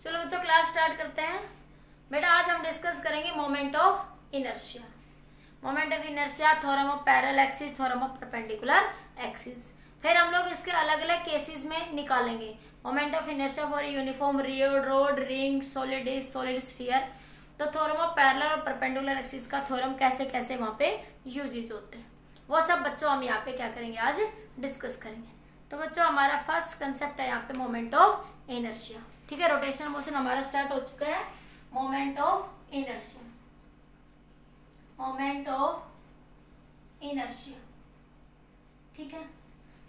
चलो बच्चों class start करते हैं। बेटा आज हम डिस्कस करेंगे moment of inertia. Moment of inertia, theorem of parallel axis, theorem of perpendicular axis. फिर हम लोग इसके अलग अलग केसेस में निकालेंगे moment of inertia for uniform road, ring, solid sphere. तो थ्योरम ऑफ पैरेलल और परपेंडिकुलर एक्सिस का थ्योरम कैसे कैसे वहाँ पे यूज होते हैं वो सब बच्चों हम यहाँ पे क्या करेंगे, आज डिस्कस करेंगे। तो बच्चों हमारा फर्स्ट कंसेप्ट है यहाँ पे मोमेंट ऑफ इनर्शिया। ठीक है, रोटेशनल मोशन हमारा स्टार्ट हो चुका है। Moment of inertia, moment of inertia. ठीक है,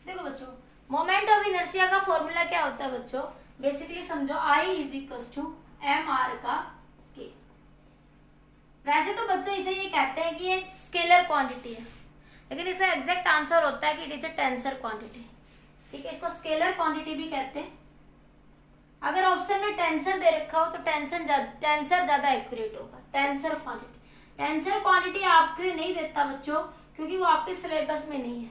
देखो बच्चों मोमेंट ऑफ इनर्शिया का फॉर्मूला क्या होता है बच्चों, बेसिकली समझो I is equal to M R का स्केल। वैसे तो बच्चों इसे ये कहते हैं कि ये स्केलर क्वांटिटी है, लेकिन इसका एग्जैक्ट आंसर होता है कि it is a tensor quantity. ठीक है, इसको स्केलर क्वांटिटी भी कहते हैं। अगर ऑप्शन में टेंसर दे रखा हो तो टेंसर ज्यादा एक्यूरेट होगा। टेंसर क्वांटिटी आपके नहीं देता बच्चों, क्योंकि वो आपके सिलेबस में नहीं है।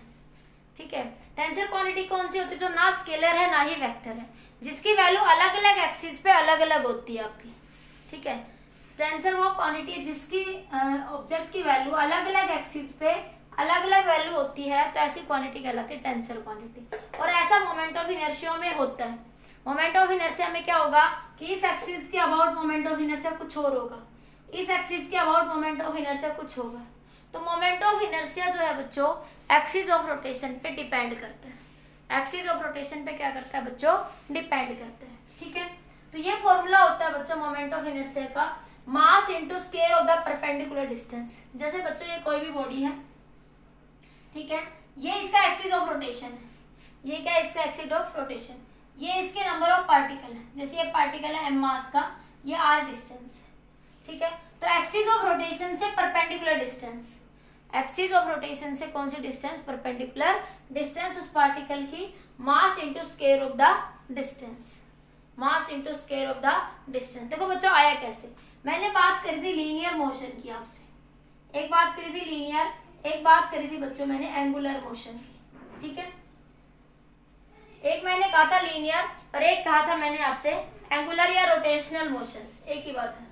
ठीक है, टेंसर क्वांटिटी कौन सी होती है, जो ना स्केलर है ना ही वेक्टर है, जिसकी वैल्यू अलग अलग एक्सिस पे अलग अलग होती है आपकी। ठीक है, टेंसर वो क्वांटिटी है जिसकी ऑब्जेक्ट की वैल्यू अलग अलग एक्सिस पे अलग अलग वैल्यू होती है, तो ऐसी क्वांटिटी कहलाती है टेंसर क्वांटिटी। और ऐसा मोमेंट ऑफ इनर्शिया में होता है। मोमेंट ऑफ इनर्शिया में क्या होगा कि इस एक्सिस के अबाउट मोमेंट ऑफ इनर्शिया कुछ और होगा, इस एक्सिस के अबाउट मोमेंट ऑफ इनर्शिया कुछ होगा। तो मोमेंट ऑफ इनर्शिया जो है बच्चों एक्सिस ऑफ रोटेशन पे डिपेंड करता है। एक्सिस ऑफ रोटेशन पे क्या करता है बच्चों, डिपेंड करता है। ठीक है, तो ये फॉर्मूला होता है बच्चों मोमेंट ऑफ इनर्शिया का, mass into square of the perpendicular distance. जैसे बच्चों ये कोई भी बॉडी है, ठीक है, ये इसका एक्सिस ऑफ रोटेशन है, ये क्या है इसका एक्सिस ऑफ रोटेशन, ये इसके नंबर ऑफ पार्टिकल है। जैसे ये पार्टिकल है एम मास का, ये आर डिस्टेंस है। ठीक है, तो एक्सिस ऑफ रोटेशन से perpendicular distance, axis of rotation से कौन सी डिस्टेंस, परपेंडिकुलर डिस्टेंस उस पार्टिकल की, mass into square of the distance, mass into square of the distance. देखो बच्चों आया कैसे, मैंने बात करी थी लीनियर मोशन की आपसे, एक बात करी थी लीनियर, एक बात करी थी बच्चों मैंने एंगुलर मोशन की। ठीक है, एक मैंने कहा था लीनियर और एक कहा था मैंने आपसे एंगुलर या रोटेशनल मोशन, एक ही बात है।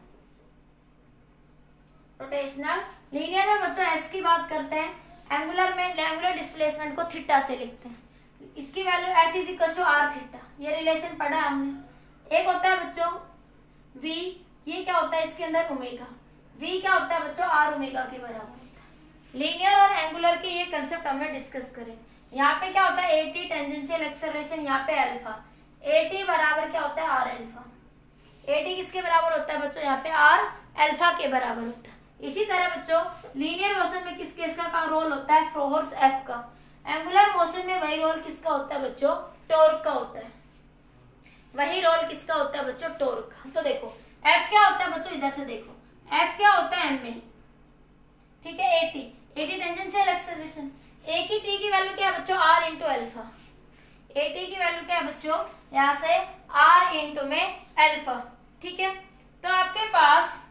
रोटेशनल, लीनियर में बच्चों एस की बात करते हैं, एंगुलर में एंगुलर डिस्प्लेसमेंट को थीटा से लिखते हैं। इसकी value S is equal to R theta, ये रिलेशन पढ़ा है हमने। एक होता है बच्चों वी, ये क्या होता है इसके अंदर ओमेगा, वी क्या होता है बच्चों आर ओमेगा के बराबर होता है। लीनियर और एंगुलर के ये कंसेप्ट हमने डिस्कस करे। यहाँ पे क्या होता है AT टेंजेंशियल एक्सेलरेशन, यहाँ पे अल्फा, AT बराबर क्या होता है आर अल्फा। AT किसके बराबर होता है बच्चों, यहाँ पे आर अल्फा के बराबर होता है। इसी तरह बच्चों लीनियर मोशन में किस केस का रोल होता है, फोर्स F का। एंगुलर मोशन में वही रोल किसका होता है बच्चों, टॉर्क का होता है। वही रोल किसका होता है बच्चों, टॉर्क का। तो देखो F क्या होता है बच्चों, इधर से देखो F क्या होता है M में। ठीक है, AT टेंजेंशियल एक्सेलरेशन, A की T की वैल्यू क्या है बच्चों, R इंटू अल्फा। AT की वैल्यू क्या है बच्चों, यहाँ से R इंटू में अल्फा। ठीक है, तो आपके पास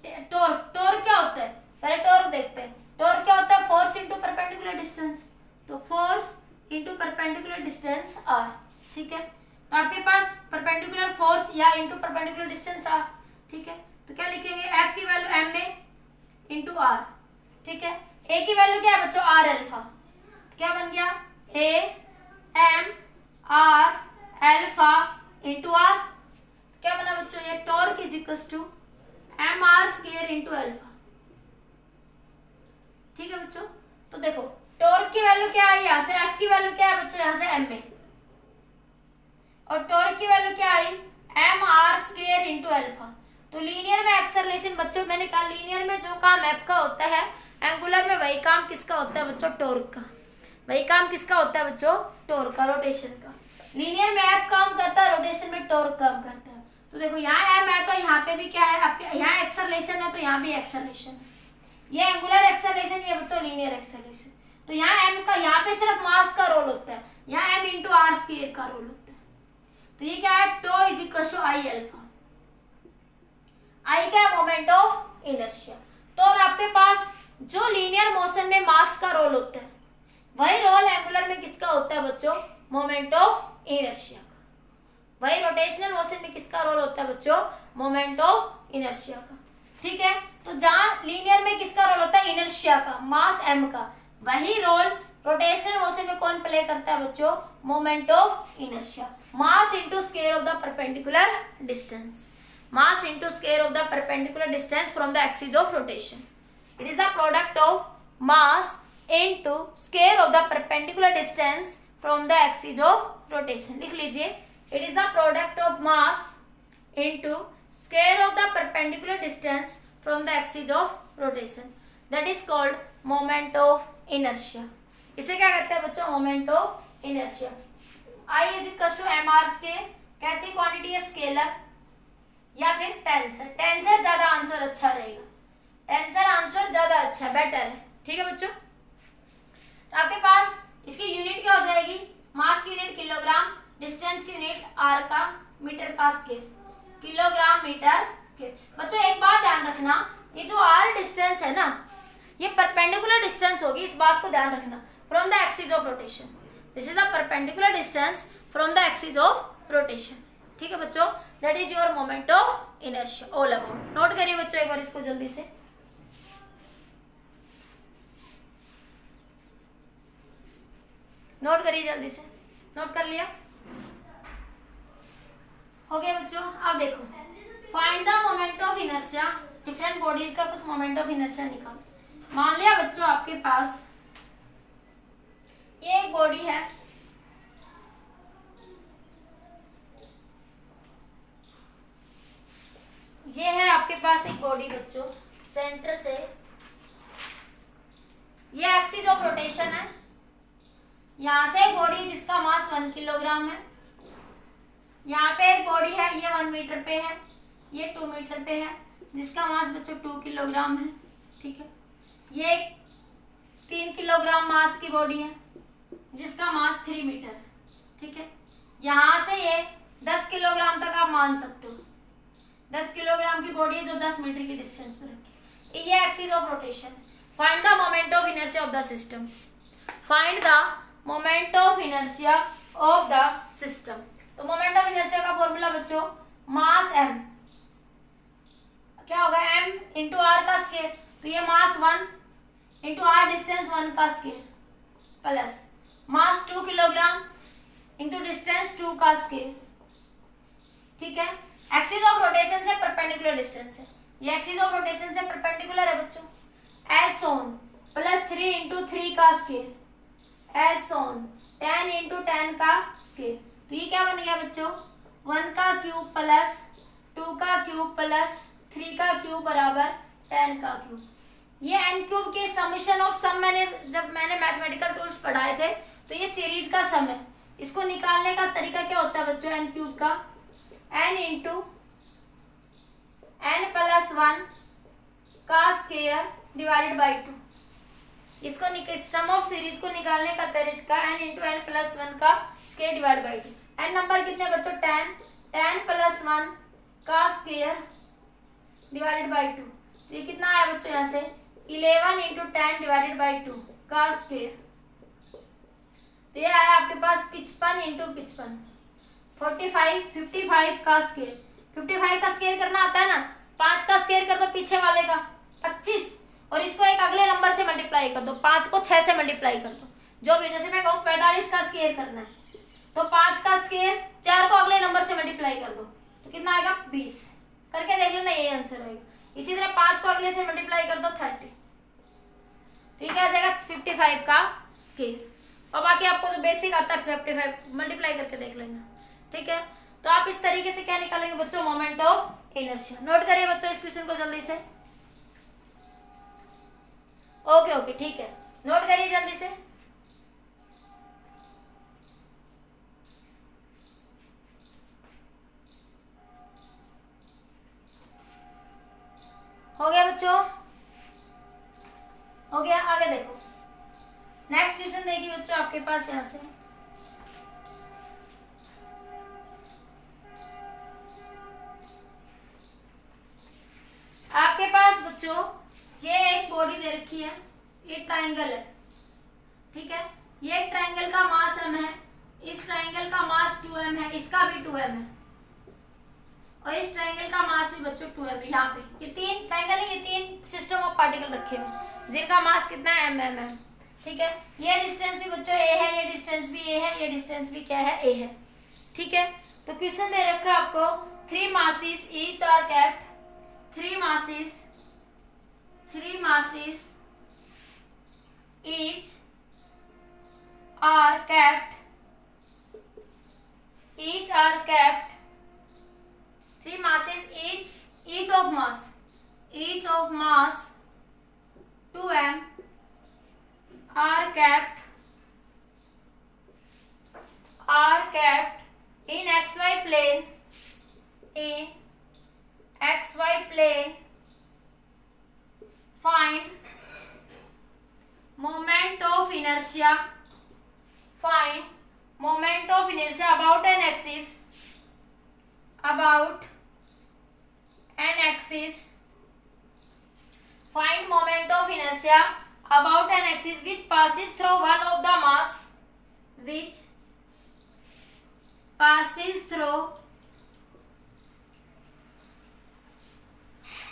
टॉर्क, टॉर्क क्या होता है, पहले टॉर्क देखते हैं। टॉर्क क्या होता है, फोर्स इंटू परपेंडिकुलर डिस्टेंस, तो force into perpendicular distance R। ठीक है, तो आपके पास परपेंडिकुलर फोर्स या इंटू परपेंडिकुलर डिस्टेंस R। ठीक है, तो क्या लिखेंगे, F की वैल्यू M में इंटू R। ठीक है, A की वैल्यू क्या है बच्चों, R अल्फा, क्या बन गया A M R alpha into R। क्या बना बच्चों, ये torque is equal to M are square into alpha. ठीक है बच्चों, तो देखो टॉर्क की वैल्यू क्या आई, यहाँ से F की वैल्यू क्या है बच्चों, यहाँ से M में, और टॉर्क की वैल्यू क्या आई, M are square into alpha. तो लीनियर में एक्सेलरेशन बच्चों मैंने कहा लीनियर में जो काम F का होता है, एंगुलर में वही काम किसका होता है बच्चों, टॉर्क का। वही काम किसका होता है बच्चों, टॉर्क का, रोटेशन का। लीनियर में F काम करता है, रोटेशन में टॉर्क काम करता है। तो देखो यहाँ M है तो यहाँ पे भी क्या है आपके, यहाँ एक्सेलरेशन है तो यहाँ भी एक्सेलरेशन है। ये एंगुलर एक्सेलरेशन, ये बच्चों लीनियर एक्सेलरेशन। तो यहाँ M का, यहाँ पे सिर्फ मास का रोल होता है, यहाँ M इंटू आर स्क्वायर का रोल होता है। तो ये क्या है, tau is equal to I alpha. I क्या है, मोमेंट ऑफ इनर्शिया। तो और आपके पास जो लीनियर मोशन में मास का रोल होता है, वही रोल एंगुलर में किसका होता है बच्चों, मोमेंट ऑफ इनर्शिया का। वही रोटेशनल मोशन मोशन में किसका रोल होता है बच्चों? मोमेंट ऑफ इनर्शिया का। ठीक है, तो जहां लीनियर में किसका रोल होता है? इनर्शिया का, मास m का, वही रोल रोटेशनल मोशन में कौन प्ले करता है बच्चों? Moment of inertia. Mass into square of the perpendicular distance, mass into square of the perpendicular distance from the axis of rotation. It is the product of mass into square of the perpendicular distance from the axis of rotation. लिख लीजिए, it is the product of mass into square of the perpendicular distance from the axis of rotation, that is called moment of inertia. इसे क्या कहते हैं बच्चों? Moment of inertia. I is equal to M R square, कैसी quantity है? Scalar या फिर tensor. Tensor ज्यादा आंसर अच्छा रहेगा, टेंसर आंसर ज्यादा अच्छा बेटर है। ठीक है बच्चों, तो आपके पास इसकी यूनिट क्या हो जाएगी? मास की यूनिट किलोग्राम, डिस्टेंस की यूनिट आर का, मीटर का स्केयर, किलोग्राम मीटर स्केयर। बच्चों एक बात ध्यान रखना, ये जो आर डिस्टेंस है ना, ये परपेंडिकुलर डिस्टेंस होगी, इस बात को ध्यान रखना, from the axis of rotation. This is the perpendicular distance from the axis of rotation. ठीक है बच्चों, that is your moment of inertia all about. Note करिए बच्चों एक बार इसको जल्दी से। नोट करिए जल्दी से, नोट कर लिया? हो गया बच्चों। अब देखो, find the moment of inertia, different bodies का कुछ मोमेंट ऑफ इनर्शिया निकाल। मान लिया बच्चों आपके पास ये एक बॉडी है, ये है आपके पास एक बॉडी बच्चों, सेंटर से ये एक्सिस ऑफ रोटेशन है, यहां से एक बॉडी जिसका मास 1 किलोग्राम है, यहाँ पे एक बॉडी है ये 1 मीटर पे है, ये 2 मीटर पे है, जिसका मास बच्चों 2 किलोग्राम है। ठीक है, ये 3 किलोग्राम मास की बॉडी है जिसका मास 3 मीटर है। ठीक है, यहाँ से ये 10 किलोग्राम तक आप मान सकते हो, 10 किलोग्राम की बॉडी है जो 10 मीटर की डिस्टेंस पर रखी। ये axis of rotation. Find the moment of inertia of the system, find the moment of inertia of the system. तो मोमेंट ऑफ इनर्शिया का फॉर्मूला बच्चों, मास m क्या होगा? m इंटू आर का स्केयर, तो ये मास 1 इंटू आर डिस्टेंस 1 का square, plus mass 2 kilogram into distance 2 का स्केयर। ठीक है, एक्सिस ऑफ रोटेशन से परपेंडिकुलर डिस्टेंस है, ये एक्सिस ऑफ रोटेशन से परपेंडिकुलर है बच्चों, एज सोन, प्लस 3 इंटू 3 का स्केयर, एज सोन 10 इंटू 10 का स्केयर। तो ये क्या बन गया बच्चों? 1 का क्यूब प्लस 2 का क्यूब प्लस 3 का क्यूब बराबर 10 का क्यूब। ये n क्यूब के समेशन ऑफ सम जब मैंने मैथमेटिकल टूल्स पढ़ाए थे तो ये सीरीज का सम है। इसको निकालने का तरीका क्या होता है बच्चों? n क्यूब का n इंटू n प्लस 1 का स्केयर डिवाइडेड बाई 2। इसको सम ऑफ सीरीज को निकालने का तरीका n इंटू n प्लस 1 का square divide by 2। n number कितने बच्चों? 10 प्लस 1 का स्केयर डिवाइडेड बाई 2। तो ये कितना आया बच्चों? यहाँ से 11 इंटू 10 डिवाइडेड बाई 2 का स्केयर। तो ये आया आपके पास 55 इंटू 55, 55 का स्केयर। 55 का स्केयर करना आता है ना, 5 का स्केयर कर दो पीछे वाले का 25, और इसको एक अगले नंबर से मल्टीप्लाई कर दो, 5 को 6 से मल्टीप्लाई कर दो, जो भी। जैसे मैं कहूँ 45 का स्केयर करना है तो 5 का स्केयर 4 को अगले नंबर से मल्टीप्लाई कर दो, तो कितना आएगा? 20। करके देख लेना, यही आंसर आएगा। इसी तरह 5 को अगले से मल्टीप्लाई कर दो 30, तो ये क्या आ जाएगा? 55 का स्केयर। और बाकी आपको जो बेसिक आता है 55 मल्टीप्लाई करके देख लेना। ठीक है, तो आप इस तरीके से क्या निकालेंगे बच्चों? Moment of inertia. नोट करिए बच्चों इस क्वेश्चन को जल्दी से। ओके, ठीक है, नोट करिए जल्दी से। हो गया बच्चों? हो गया। आगे देखो, नेक्स्ट क्वेश्चन देखिए बच्चों आपके पास यहां से। आपके पास बच्चों ये एक बॉडी दे रखी है, ये ट्राइंगल है। ठीक है, ये एक ट्राइंगल का मास m है, इस ट्राइंगल का मास 2m है, इसका भी 2m है। और इस ट्रायंगल का मास भी बच्चों 2m। यहाँ पे ये 3 ट्रायंगल है, ये 3 सिस्टम ऑफ पार्टिकल रखे हुए जिनका मास कितना है mm। ठीक है, ये डिस्टेंस भी बच्चों a है, ये डिस्टेंस भी a है, ये डिस्टेंस भी क्या है a है। ठीक है, तो क्वेश्चन दे रखा है आपको 3 masses each are kept, 3 masses each are kept, 3 masses each of mass 2m are kept in xy plane, find moment of inertia about an axis, find moment of inertia about an axis which passes through one of the mass, which passes through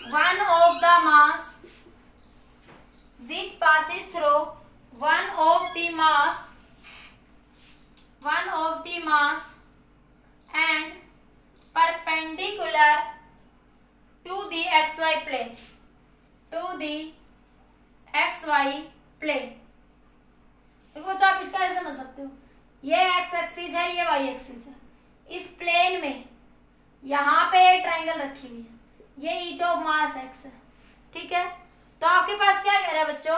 one of the mass and perpendicular to the xy plane, देखो तो आप इसका ऐसे समझ सकते हो, ये x axis है, ये y एक्सिस है, इस प्लेन में यहाँ पे ट्रायंगल रखी हुई है, ये ईच ऑफ मास x है। ठीक है, तो आपके पास क्या कह रहा है बच्चों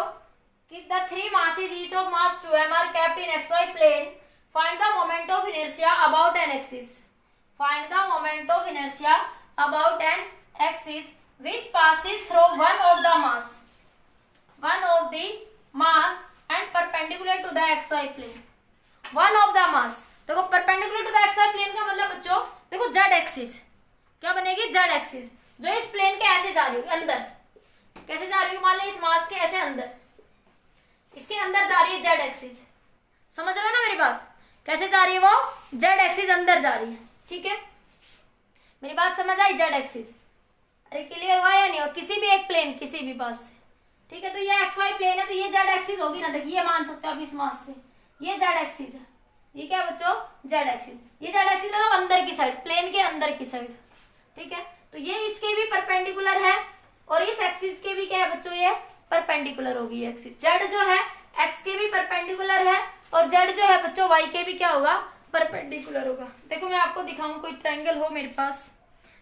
कि the 3 masses each of mass 2m are kept in xy plane, find the moment of inertia about an axis, which passes through one of the mass and perpendicular to the xy plane, one of the mass। देखो perpendicular to the xy plane का मतलब बच्चों देखो z axis क्या बनेगी, z axis जो इस plane के ऐसे जा रही होगी अंदर, कैसे जा रही है, मान लो इस मास के ऐसे अंदर, इसके अंदर जा रही है z एक्सिस, समझ रहे हो ना मेरी बात, कैसे जा रही है वो, z एक्सिस अंदर जा रही है। ठीक है, मेरी बात समझ आई, z एक्सिस, अरे क्लियर हुआ या नहीं हो, किसी भी एक प्लेन किसी भी पास से। ठीक है, तो ये एक्स वाई प्लेन है, तो ये z एक्सिस होगी ना, देखिए ये मान सकते हो आप इस मास से, ये z एक्सिस है, ये क्या बच्चों z एक्सिस, ये z एक्सिस मतलब अंदर की साइड, प्लेन के अंदर की साइड। ठीक है, तो ये इसके भी परपेंडिकुलर है और इस एक्सिस के भी क्या है बच्चों, ये परपेंडिकुलर होगी एक्सिस, z जो है x के भी परपेंडिकुलर है और z जो है बच्चों y के भी क्या होगा, परपेंडिकुलर होगा। देखो मैं आपको दिखाऊं, कोई ट्रायंगल हो मेरे पास,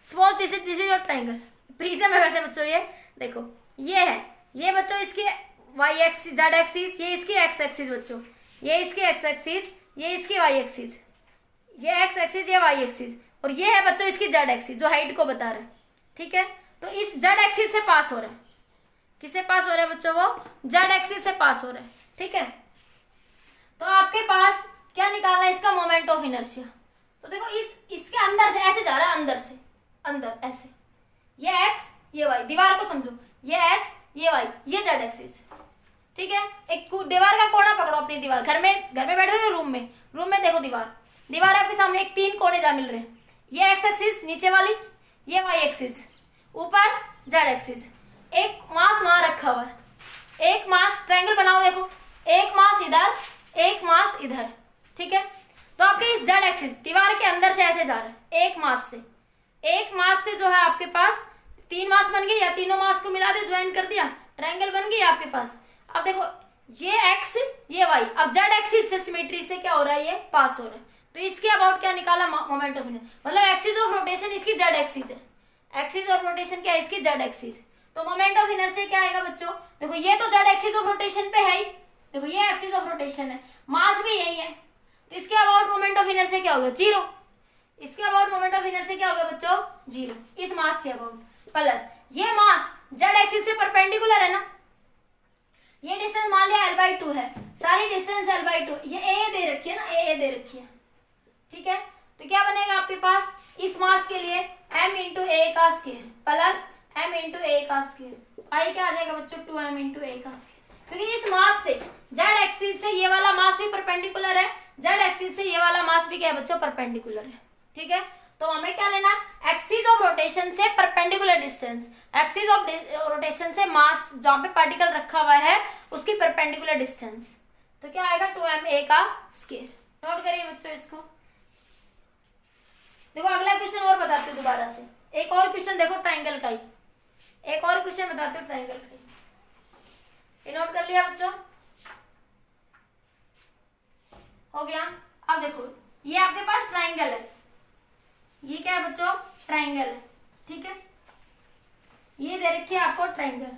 suppose this is your triangle, prism है वैसे बच्चों, ये देखो ये है, ये बच्चों इसकी y एक्सिस z एक्सिस, ये इसकी x एक्सिस बच्चों, ये इसकी x एक्सिस, ये इसकी y एक्सिस, ये x एक्सिस, ये y एक्सिस, और ये है बच्चों इसकी z एक्सिस जो हाइट को बता रहा है। ठीक है, तो इस z एक्सिस से पास हो रहा है, किससे पास हो रहा है बच्चों, वो z एक्सिस से पास हो रहा है। ठीक है, तो आपके पास क्या निकालना है, इसका मोमेंट ऑफ इनर्शिया। तो देखो इसके अंदर से ऐसे जा रहा है, अंदर से अंदर ऐसे, ये x ये y, दीवार को समझो, ये x ये y, ये z एक्सिस। ठीक है, एक दीवार का कोना पकड़ो, अपनी दीवार, घर में बैठे हो रूम में देखो दीवार आपके सामने, एक 3 कोने जा मिल रहे हैं, ये x एक्सिस नीचे वाली, ये y एक्सिस, ऊपर z एक्सिस, एक मास वहां रखा हुआ है, एक मास, ट्रायंगल बनाओ देखो, एक मास इधर, एक मास इधर। ठीक है, तो आपके इस z एक्सिस दीवार के अंदर से ऐसे जा रहा है, एक मास से जो है आपके पास 3 मास बन गए, या तीनों मास को मिला दे, ज्वाइन कर दिया, ट्रायंगल बन गई आपके पास। अब देखो ये x ये y, अब z एक्सिस से सिमेट्री से क्या हो रहा है, ये पास हो रहा है, तो इसके अबाउट क्या निकाला, मोमेंट ऑफ इनर्शिया, मतलब एक्सिस ऑफ रोटेशन इसकी z एक्सिस है, एक्सिस ऑफ रोटेशन क्या है इसकी z एक्सिस, तो मोमेंट ऑफ इनर्शिया क्या आएगा बच्चों, देखो ये तो z एक्सिस ऑफ रोटेशन पे है ही, देखो ये एक्सिस ऑफ रोटेशन है, मास भी यही है, तो इसके अबाउट मोमेंट ऑफ इनर्शिया क्या होगा, 0, इसके अबाउट मोमेंट ऑफ इनर्शिया क्या होगा बच्चों, 0, इस मास के अबाउट, प्लस ये मास z एक्सिस से परपेंडिकुलर है ना, ये डिस्टेंस मान लिया l/2 है, सारी डिस्टेंस l/2, ये a दे रखी है ना, a दे रखी है। ठीक है, तो क्या बनेगा आपके पास इस मास के लिए m इंटू a का square plus m into a का स्केयर, आई क्या आ जाएगा बच्चों, 2m इंटू a का स्केयर, क्योंकि इस मास से z एक्सिस से ये वाला मास भी परपेंडिकुलर है, z एक्सिस से ये वाला मास भी क्या है बच्चों, परपेंडिकुलर है। ठीक है, तो हमें क्या लेना, एक्सिस ऑफ रोटेशन से perpendicular distance, axis of rotation से मास जहाँ पे पार्टिकल रखा हुआ है उसकी परपेंडिकुलर डिस्टेंस, तो क्या आएगा 2ma का स्केयर। नोट करिए बच्चों इसको। देखो अगला क्वेश्चन और बताते हो दोबारा से, एक और क्वेश्चन देखो ट्राइंगल का ही, एक और क्वेश्चन बताते हो ट्राइंगल का ही। ये नोट कर लिया बच्चों, हो गया। अब देखो ये आपके पास ट्राइंगल है, ये क्या है बच्चों, ट्राइंगल है, ठीक है। ये दे रखी है आपको ट्राइंगल,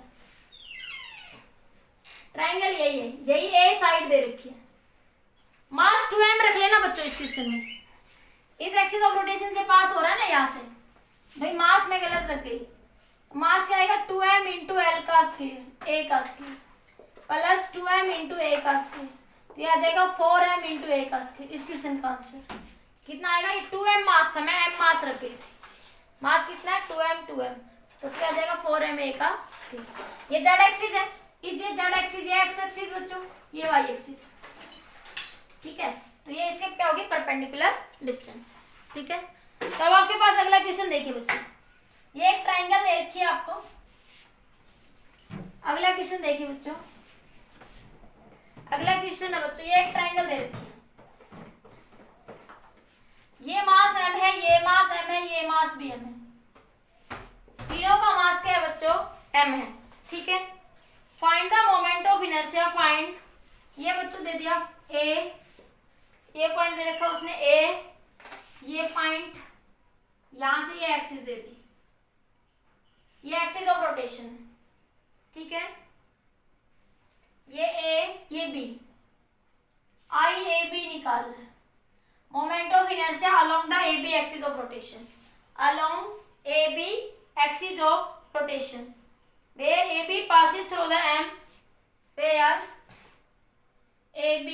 ट्राइंगल यही है, यही ए साइड दे रखी है। मास 2m रख लेना बच्चों इस क्वेश्चन में, इस एक्सिस ऑफ रोटेशन से पास हो रहा है ना यहाँ से, भाई मास में गलत रख गई, मास क्या आएगा 2m इंटू एल का स्क्वायर, ए का square plus 2m into A का स्क्वायर, तो ये आ जाएगा 4m इंटू ए का स्क्वायर। इस क्वेश्चन का आंसर कितना आएगा, ये 2m मास था, मैं m मास रख गई थी, मास कितना है 2m, तो क्या आ जाएगा 4m ए का स्क्वायर। ये जेड एक्सिस है, इस ये जेड एक्सिस, ये एक्स एक्सिस बच्चों, ये वाई एक्सिस, ठीक है। तो ये इसके क्या होगी, परपेंडिकुलर डिस्टेंस, ठीक है। तो अब आपके पास अगला क्वेश्चन देखिए बच्चों, ये एक ट्राइंगल दे रखी है आपको, अगला क्वेश्चन देखिए बच्चों, अगला क्वेश्चन है बच्चों, ये एक ट्राइंगल दे रखी है, ये मास m है, ये मास m है, ये मास भी m है, तीनों का मास क्या है बच्चों, m है, ठीक है। Find the moment of inertia, find, ये बच्चों दे दिया a, ये पॉइंट दे रखा उसने a, ये पॉइंट यहां से ये एक्सिस दे दी, ये एक्सिस ऑफ रोटेशन, ठीक है। ये a, ये b, आई ए बी निकालना है। Moment of inertia along the A B axis of rotation, along A B axis of rotation, where AB passes through the M, where AB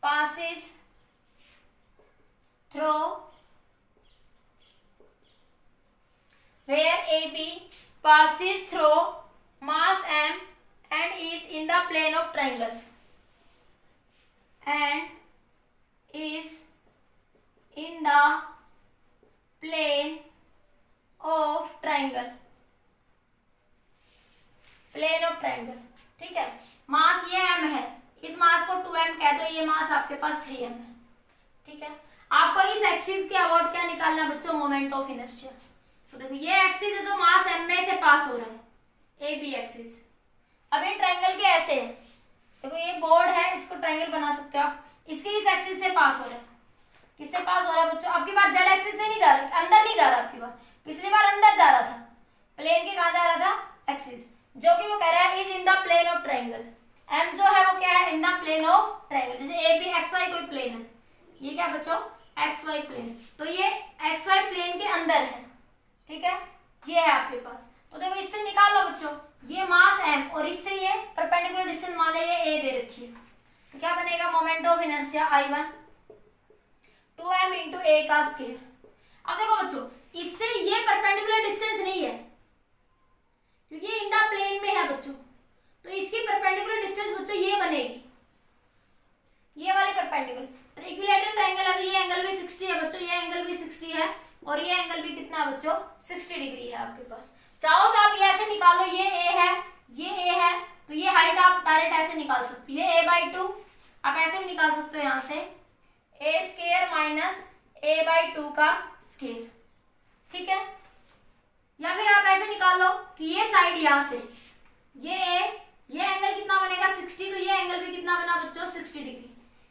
passes through, where AB passes through mass M and is in the plane of triangle, and is in the plane of triangle, plane of triangle, ठीक है। मास ये m है, इस मास को 2m कह दो, ये मास आपके पास 3m है, ठीक है। आपको इस एक्सिस के अबाउट क्या निकालना है बच्चों, मोमेंट ऑफ इनर्शिया। तो देखो ये एक्सिस है जो मास m में से पास हो रहा है, ए बी एक्सिस। अब ये ट्राइंगल के ऐसे है, देखो ये बोर्ड है, इसको ट्राइंगल बना सकते हो आप, इसके इस एक्सिस से पास हो रहा है, किससे पास हो रहा है बच्चों, आपकी बात जेड एक्सिस से नहीं जा रहा, अंदर नहीं जा रहा, आपकी बात पिछली बार अंदर जा रहा था, प्लेन के कहा जा रहा था, एक्सिस, जो कि वो कह रहा है is in the plane of triangle. M जो है वो क्या है, in the plane of triangle, जैसे ए बी एक्स वाई कोई प्लेन है, ये क्या बच्चों एक्स वाई प्लेन, तो ये एक्स वाई प्लेन के अंदर है, ठीक है, ये है आपके पास। तो देखो इससे निकाल लो बच्चों, ये मास एम और इससे ये परपेंडिकुलर डिस्टेंस मान ले, ये ए दे रखी है, तो क्या बनेगा, moment of inertia I1 2m into A का स्केयर। अब देखो बच्चों इससे ये परपेंडिकुलर डिस्टेंस नहीं है, क्योंकि ये इन द प्लेन में है बच्चों, तो इसकी परपेंडिकुलर डिस्टेंस बच्चों ये बनेगी, ये वाली परपेंडिकुलर। तो इक्विलैटरल ट्रायंगल है, तो ये एंगल भी 60 है बच्चों, ये एंगल भी 60 है और ये एंगल भी कितना है बच्चों, 60 डिग्री है आपके पास। चाहो तो आप ये ऐसे निकालो, ये ए है, ये ए है, तो ये हाइट आप डायरेक्ट ऐसे निकाल सकते हो, ये a/2 आप ऐसे भी निकाल सकते हो, यहाँ से a स्क्वायर माइनस a/2 का स्क्वायर, ठीक है। या फिर आप ऐसे निकाल लो कि ये साइड यहाँ से ये एंगल कितना बनेगा 60, तो ये एंगल भी कितना बना बच्चों 60 डिग्री,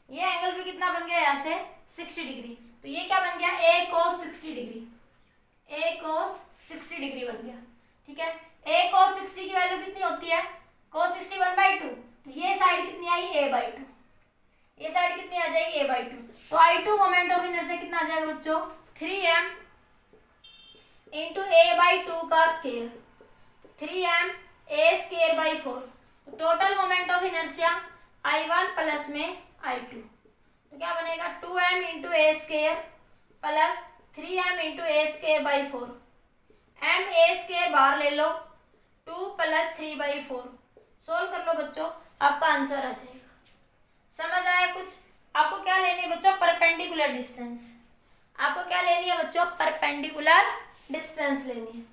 ये एंगल भी कितना बन गया यहाँ से 60 डिग्री, तो ये क्या बन गया a cos 60 degree, a cos 60 degree बन गया, ठीक है। a cos 60 की वैल्यू कितनी होती है, cos 60 1/2, तो ये साइड कितनी आई a/2, ये साइड कितनी आ जाएगी a/2, तो I2 मोमेंट ऑफ इनर्शिया कितना आ जाएगा बच्चों 3m इंटू a/2 का square, 3m a square by 4, तो total moment of inertia I1 plus में I2, तो क्या बनेगा 2m into a square plus 3m into a square by 4, m a square बाहर ले लो, 2 प्लस 3/4, सोल्व कर लो बच्चों, आपका आंसर आ जाएगा। समझ आया कुछ? आपको क्या लेनी है बच्चों, परपेंडिकुलर डिस्टेंस। आपको क्या लेनी है बच्चों, परपेंडिकुलर डिस्टेंस लेनी है।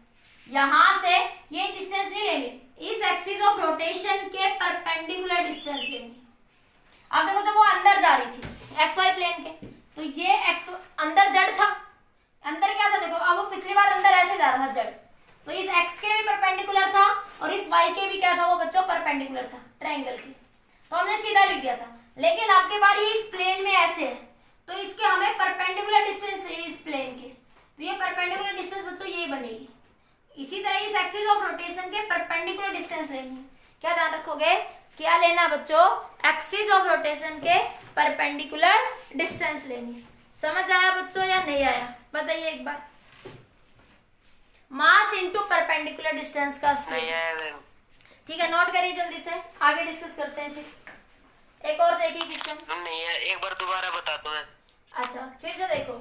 यहां से ये डिस्टेंस नहीं लेनी, इस एक्सिस ऑफ रोटेशन के परपेंडिकुलर डिस्टेंस लेनी है। अब देखो जब वो अंदर जा रही थी एक्स वाई प्लेन के, तो ये एक्स अंदर जड़ था, अंदर क्या था देखो, अब वो पिछली बार अंदर ऐसे जा रहा था जड़, तो इस एक्स के भी परपेंडिकुलर था और इस वाई के भी क्या था वो बच्चों, परपेंडिकुलर था ट्रायंगल के, तो हमने सीधा लिख दिया था। लेकिन आपके बार ये इस प्लेन में ऐसे है, तो इसके हमें परपेंडिकुलर डिस्टेंस चाहिए इस प्लेन के, तो ये परपेंडिकुलर डिस्टेंस बच्चों ये बनेगी। इसी तरह इस एक्सिस ऑफ रोटेशन के परपेंडिकुलर डिस्टेंस लेनी है। क्या ध्यान रखोगे, क्या लेना बच्चों, एक्सिस ऑफ रोटेशन के परपेंडिकुलर डिस्टेंस लेनी है। समझ आया बच्चों या नहीं आया, बताइए एक बार। मास इनटू परपेंडिकुलर डिस्टेंस का स्क्वायर, ठीक है, नोट करिए जल्दी से, आगे डिस्कस करते हैं फिर। एक और देखिए क्वेश्चन। नहीं है, एक बार दोबारा बता दो। अच्छा फिर से देखो,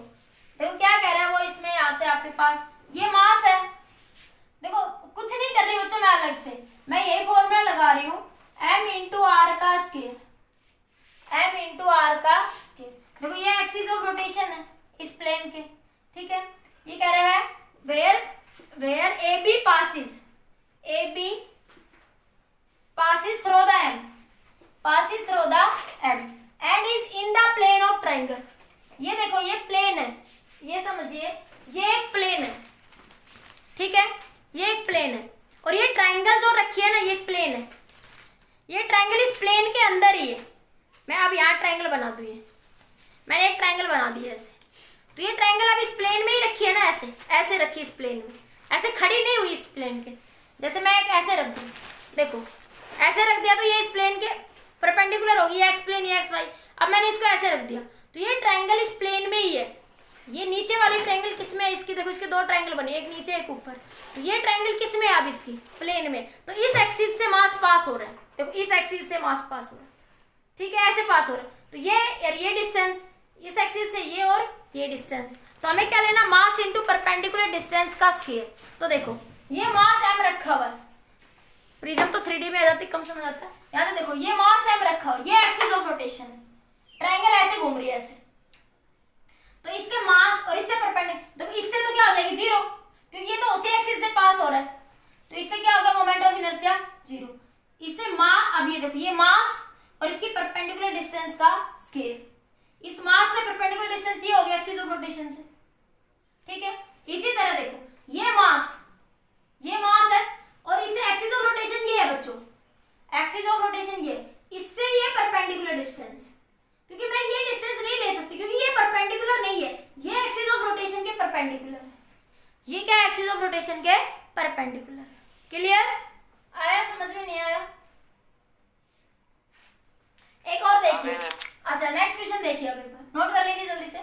देखो क्या कह रहा है वो इसमें, यहाँ से आपके पास ये मास है, देखो कुछ नहीं कर रही बच्चों मैं अलग से, मैं यही फॉर्मूला लगा रही हूँ, m इंटू आर का स्केयर, m इंटू आर का स्केयर। देखो ये एक्सिस ऑफ रोटेशन है इस प्लेन के, ठीक है, ये कह रहा है where A B passes through the m, passes through the m and is in the plane of triangle। ये देखो ये प्लेन है, ये समझिए ये एक प्लेन है, ठीक है, ये एक प्लेन है और ये ट्रायंगल जो रखी है ना ये एक प्लेन है, ये ट्रायंगल इस प्लेन के अंदर ही है। मैं अब यहाँ ट्रायंगल बना दूँ, ये मैंने एक ट्रायंगल बना दिया ऐसे, तो ये ट्रायंगल अब इस प्लेन में ही रखी है ना, ऐसे ऐसे रखी इस प्लेन में, ऐसे खड़ी नहीं हुई इस प्लेन के, जैसे मैं एक ऐसे रख दूँ, देखो ऐसे रख दिया तो ये इस प्लेन के परपेंडिकुलर होगी, ये एक्स प्लेन ये एक्स वाई। अब मैंने इसको ऐसे रख दिया तो ये ट्रायंगल इस प्लेन में ही है। ये नीचे वाली ट्रायंगल किस में है इसकी, देखो इसके दो ट्रायंगल बने, एक नीचे एक ऊपर, तो ये ट्रायंगल किस में है अब इसकी, प्लेन में, तो इस एक्सिस से मास पास हो रहा है, देखो इस एक्सिस से मास पास हो रहा है, ठीक है, ऐसे पास हो रहा है, तो ये डिस्टेंस इस एक्सिस से ये और ये डिस्टेंस, तो हमें क्या लेना, मास इंटू परपेंडिकुलर डिस्टेंस का स्केयर। तो देखो ये मास m रखा हुआ है, प्रिज्म तो 3D में आ जाती, कम समझ आता है, यहाँ से देखो ये मास m रखा हुआ, ये एक्सिस ऑफ रोटेशन है, ट्रायंगल ऐसे घूम रही है ऐसे, तो इसके मास और इससे परपेंडिकुलर, देखो इससे तो क्या हो जाएगी जीरो, क्योंकि ये तो उसी एक्सिस से पास हो रहा है, तो इससे क्या होगा, मोमेंट ऑफ इनर्शिया जीरो। इससे अब ये देखो ये मास और इसकी परपेंडिकुलर डिस्टेंस का स्केयर, इस मास से परपेंडिकुलर डिस्टेंस ये हो गया एक्सिस ऑफ रोटेशन से, ठीक है। इसी तरह देखो ये मास है और इससे एक्सिस ऑफ रोटेशन ये है बच्चों, एक्सिस ऑफ रोटेशन ये, इससे ये परपेंडिकुलर डिस्टेंस, क्योंकि मैं ये डिस्टेंस नहीं ले सकती क्योंकि ये परपेंडिकुलर नहीं है, ये एक्सिस ऑफ रोटेशन के परपेंडिकुलर है, ये क्या है, एक्सिस ऑफ रोटेशन के परपेंडिकुलर। क्लियर आया, समझ में नहीं आया? एक और देखिए, अच्छा नेक्स्ट क्वेश्चन देखिए, अब एक बार नोट कर लीजिए जल्दी से,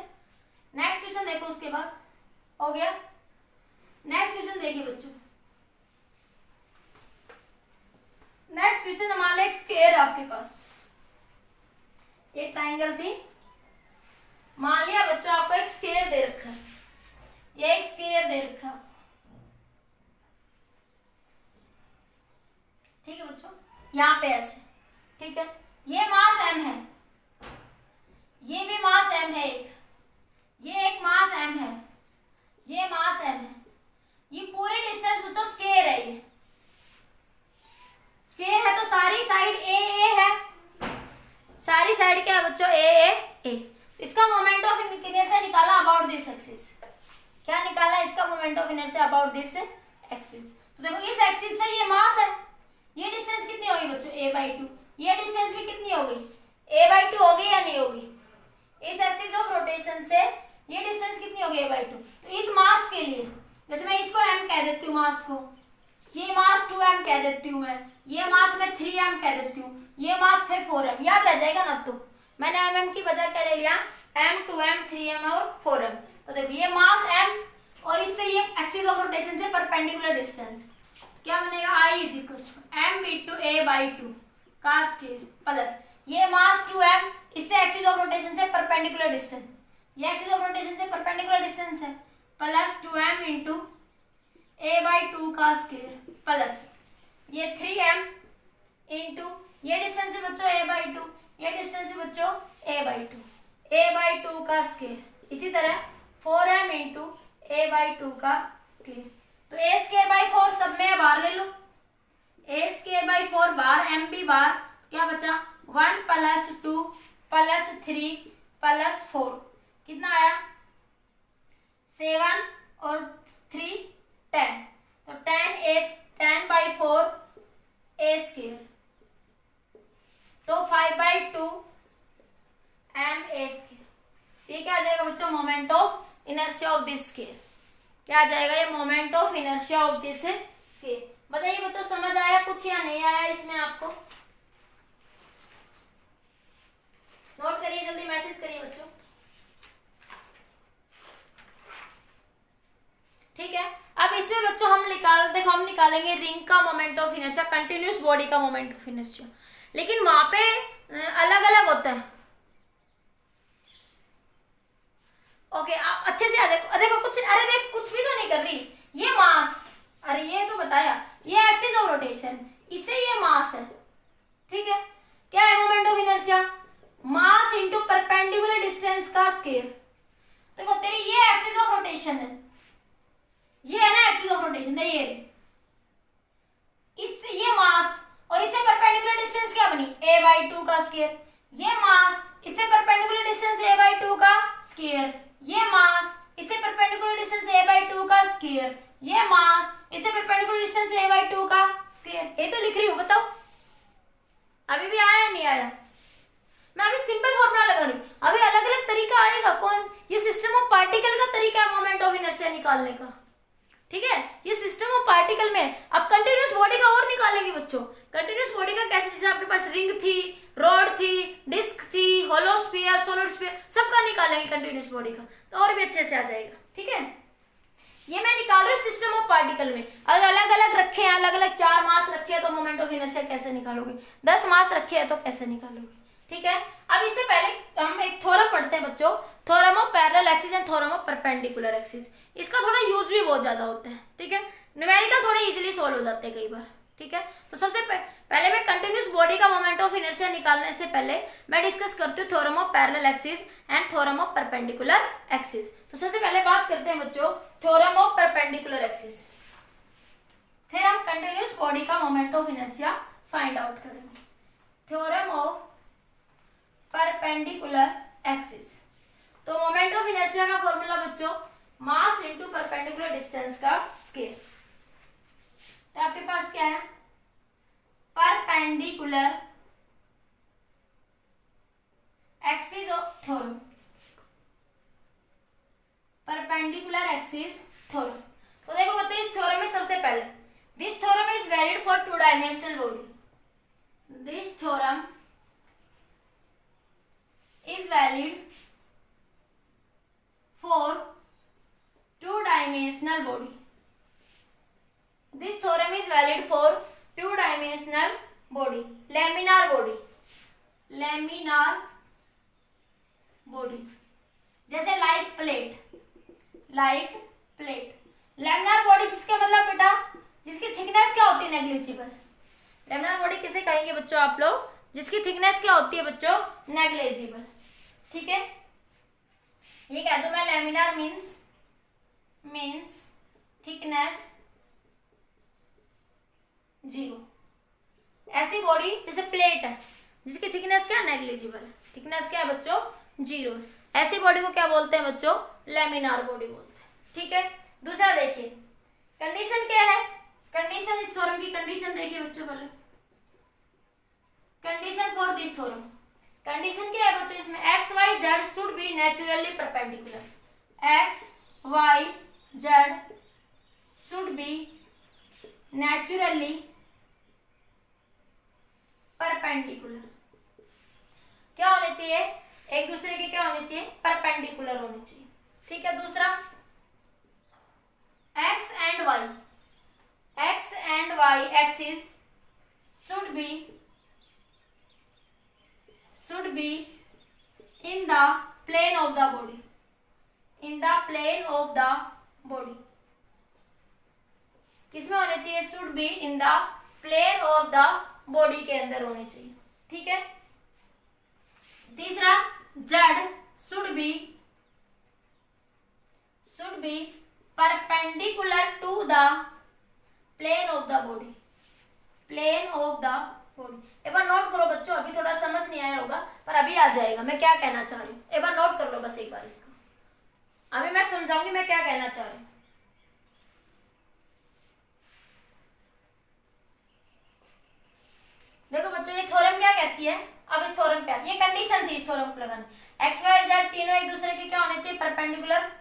नेक्स्ट क्वेश्चन देखो, उसके बाद हो गया। नेक्स्ट क्वेश्चन देखिए बच्चों, नेक्स्ट क्वेश्चन हमारा एक स्क्वायर है आपके पास, ये ट्रायंगल थी, मान लिया बच्चों आपको एक स्क्वायर दे रखा है, ये एक स्क्वायर दे रखा, ठीक है बच्चों, यहाँ पे ऐसे, ठीक है, ये मास m है, ये भी मास m है, ये एक मास m है, ये मास m है, ये पूरी डिस्टेंस बच्चों स्क्वायर है, ये स्क्वायर है तो सारी साइड a है, सारी साइड क्या है बच्चों, a। इसका मोमेंट ऑफ इनर्शिया निकाला अबाउट दिस एक्सिस, क्या निकाला, इसका moment of inertia about this axis. तो देखो इस एक्सिस से ये मास है, ये डिस्टेंस कितनी होगी बच्चों, a/2, ये डिस्टेंस भी कितनी होगी, a/2 होगी या नहीं होगी, इस एक्सिस ऑफ रोटेशन से ये डिस्टेंस कितनी होगी, a/2। तो इस मास के लिए जैसे मैं इसको m कह देती हूँ, मास को, ये मास 2m कह देती हूँ मैं, ये मास मैं 3m कह देती हूँ, ये मास फिर 4m, याद रह जाएगा ना। अब तो मैंने mm की बजाय क्या ले लिया, m 2m 3m और 4m। तो देखो ये मास m और इससे ये एक्सिस ऑफ रोटेशन से परपेंडिकुलर डिस्टेंस क्या बनेगा, I = m × a/2 का स्क्वायर प्लस ये मास 2m, इससे एक्सिस ऑफ रोटेशन से परपेंडिकुलर डिस्टेंस, ये एक्सिस ऑफ रोटेशन से परपेंडिकुलर डिस्टेंस है, प्लस 2m × a/2 का स्क्वायर प्लस ये 3m इंटू ये डिस्टेंस है बच्चों a/2, ये डिस्टेंस है बच्चों a/2 का स्क्वायर। इसी तरह 4 m इंटू a/2 का स्क्वायर। तो a²/4 सब में बाहर ले लो, a²/4 बाहर, m भी बाहर, क्या बचा 1 + 2 + 3 + 4 कितना आया 7 और 3 10। तो 10/4 a², तो 5/2 ma²। ये क्या आ जाएगा बच्चों moment of inertia of this square. क्या आ जाएगा ये moment of inertia of this square. बताइए बच्चों समझ आया कुछ या नहीं आया इसमें आपको? नोट करिए, जल्दी मैसेज करिए बच्चों। ठीक है, अब इसमें बच्चों हम निकालेंगे रिंग का moment of inertia, continuous body का मोमेंट ऑफ इनर्शिया, लेकिन वहां पे अलग अलग होता है। ओके, आप अच्छे से देखो कुछ, अरे देख कुछ भी तो नहीं कर रही, ये मास, अरे ये तो बताया, ये एक्सिस ऑफ रोटेशन, इससे ये मास है। ठीक है, क्या है moment of inertia? Mass into perpendicular distance का स्क्वायर। देखो तेरी ये एक्सिस ऑफ रोटेशन है, ये है ना एक्सिस ऑफ रोटेशन, ये इससे ये मास और इससे परपेंडिकुलर डिस्टेंस क्या बनी a/2 का स्क्वायर। ये मास इससे परपेंडिकुलर डिस्टेंस a/2 का स्क्वायर, ये मास इससे परपेंडिकुलर डिस्टेंस a/2 का स्क्वायर, ये मास इससे परपेंडिकुलर डिस्टेंस a/2 का स्क्वायर। ये तो लिख रही हूं, बताओ अभी भी आया या नहीं आया? मैं अभी सिंपल फॉर्मूला लगा रही हूं, अभी अलग अलग तरीका आएगा। कौन? ये सिस्टम ऑफ पार्टिकल का तरीका है मोमेंट ऑफ इनर्शिया निकालने का। ठीक है, ये सिस्टम ऑफ पार्टिकल में। अब कंटिन्यूस बॉडी का और निकालेंगे बच्चों। कंटिन्यूस बॉडी का कैसे? जैसे आपके पास रिंग थी, रॉड थी, डिस्क थी, होलो स्फीयर, सॉलिड स्फीयर, सबका निकालेंगे कंटिन्यूस बॉडी का, तो और भी अच्छे से आ जाएगा। ठीक है, ये मैं निकाल रही हूँ सिस्टम ऑफ पार्टिकल में। अगर अलग अलग रखे हैं, अलग अलग 4 मास रखे हैं, तो मोमेंट ऑफ इनर्शिया कैसे निकालोगे? 10 मास रखे हैं तो कैसे निकालोगे? ठीक है, अब इससे पहले हम एक थ्योरम पढ़ते हैं बच्चों, theorem of parallel axis and theorem of perpendicular axis. इसका थोड़ा यूज भी बहुत ज्यादा होता है। ठीक है, न्यूमेरिकल थोड़े इजीली सॉल्व हो जाते हैं कई बार। ठीक है, तो सबसे पहले मैं कंटिन्यूस बॉडी का मोमेंट ऑफ इनर्शिया निकालने से पहले मैं डिस्कस करती हूँ theorem of parallel axis and theorem of perpendicular axis. तो सबसे पहले बात करते हैं बच्चों थ्योरम ऑफ परपेंडिकुलर एक्सिस, फिर हम कंटिन्यूस बॉडी का moment of inertia find out करेंगे। थ्योरम ऑफ परपेंडिकुलर एक्सिस, तो मोमेंट ऑफ इनर्शिया का फॉर्मूला बच्चों मास इनटू परपेंडिकुलर डिस्टेंस का स्क्वायर। तो आपके पास क्या है perpendicular axis of theorem, perpendicular axis theorem. तो देखो बच्चों इस थ्योरम में सबसे पहले this theorem is valid for 2 dimensional body. This theorem is valid for 2-dimensional body. This theorem is valid for 2-dimensional body, laminar body, laminar body, जैसे like plate, like plate, laminar body जिसके मतलब बेटा जिसकी thickness क्या होती है negligible. laminar body किसे कहेंगे बच्चों आप लोग? जिसकी थिकनेस क्या होती है बच्चों नेग्लिजिबल। ठीक है, ये कह दो मैं लैमिनार मीन्स थिकनेस 0। ऐसी बॉडी जैसे प्लेट है जिसकी थिकनेस क्या नेग्लिजिबल है, थिकनेस क्या है बच्चों 0, ऐसी बॉडी को क्या बोलते हैं बच्चों लैमिनार बॉडी बोलते हैं। ठीक है, दूसरा देखिए कंडीशन क्या है, कंडीशन इस थ्योरम की कंडीशन देखिए बच्चों पहले। Condition for this theorem, condition क्या है बच्चों इसमें X Y Z should be naturally perpendicular. X Y Z should be naturally perpendicular. क्या होने चाहिए? एक दूसरे के क्या होने चाहिए? परपेंडिकुलर होने चाहिए। ठीक है, दूसरा X and Y axis should be in the plane of the body, in the plane of the body। किसमें होने चाहिए? should be in the plane of the body के अंदर होने चाहिए। ठीक है, तीसरा z should be perpendicular to the plane of the body, plane of the body। एक बार नोट करो बच्चों, अभी थोड़ा समझ नहीं आया होगा पर अभी आ जाएगा मैं क्या कहना चाह रही हूँ। एक बार नोट कर लो बस एक बार इसको, अभी मैं समझाऊंगी मैं क्या कहना चाह रही हूँ। देखो बच्चों ये थ्योरम क्या कहती है, अब इस थ्योरम पे आती है, ये कंडीशन थी इस थ्योरम को लगाने। एक्स वाई जेड तीनों एक दूसरे के क्या होने चाहिए, perpendicular,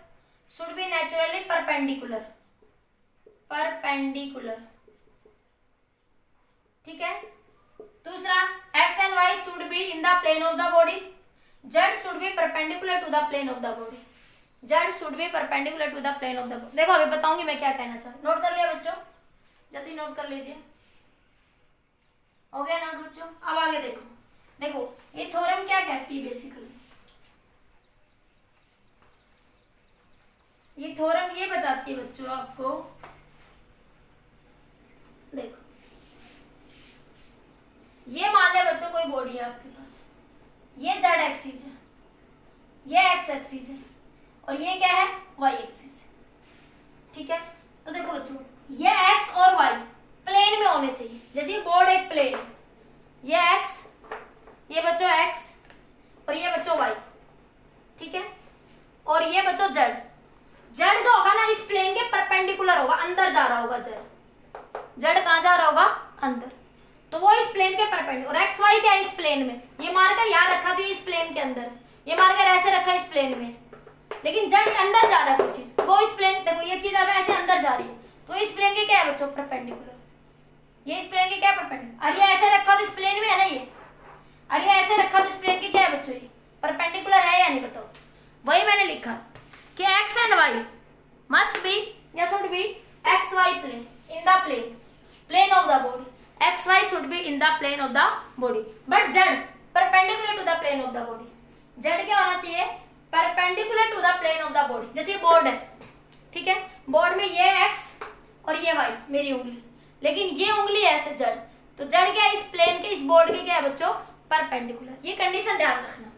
should be naturally perpendicular, perpendicular, ठीक है। दूसरा X and Y should be in the plane of the body, Z should be perpendicular to the plane of the body, Z should be perpendicular to the plane of the body. देखो अभी बताऊंगी मैं क्या कहना चाह रही हूं। Note कर लिया बच्चों, जल्दी नोट कर लीजिए, हो गया नोट बच्चों। अब आगे देखो, देखो ये थ्योरम क्या कहती है बेसिकली, ये थ्योरम ये बताती है बच्चों आपको, देखो ये मान लिया बच्चों कोई बॉडी है आपके पास, ये जेड एक्सिस है, ये एक्स एक्सिस है और ये क्या है, वाई एक्सिस, ठीक है। तो देखो बच्चों ये एक्स और वाई प्लेन में होने चाहिए, जैसे ये बोर्ड एक प्लेन, ये एक्स, ये बच्चों एक्स और ये बच्चों वाई, ठीक है। और ये बच्चों जेड, जेड जो होगा ना इस प्लेन के परपेंडिकुलर होगा, अंदर जा रहा होगा जेड, जेड कहां जा रहा होगा, अंदर, तो वो इस प्लेन के परपेंडिकुलर। और एक्स वाई क्या है इस प्लेन में, ये मार्कर यहाँ रखा तो ये इस प्लेन के अंदर, ये मार्कर ऐसे रखा इस प्लेन में, लेकिन जेड अंदर जा रहा है कोई चीज, तो वो इस प्लेन, देखो ये चीज अब ऐसे अंदर जा रही है तो इस प्लेन के क्या है बच्चों, परपेंडिकुलर, ये इस प्लेन के क्या परपेंडिकुलर। और ये ऐसे रखा तो इस प्लेन में है ना ये, और ये ऐसे रखा तो इस प्लेन के क्या है बच्चों, ये परपेंडिकुलर है या नहीं बताओ। वही मैंने लिखा कि X and Y must be या should be X Y plane in the plane, plane of the body, X Y should be in the plane of the body, but Z perpendicular to the plane of the body, Z क्या होना चाहिए, perpendicular to the plane of the body. जैसे board है, ठीक है, board में ये x और ये वाई मेरी उंगली, लेकिन ये उंगली ऐसे जेड, तो जेड क्या है इस प्लेन के, इस बोर्ड के क्या है बच्चों, परपेंडिकुलर। ये कंडीशन ध्यान रखना।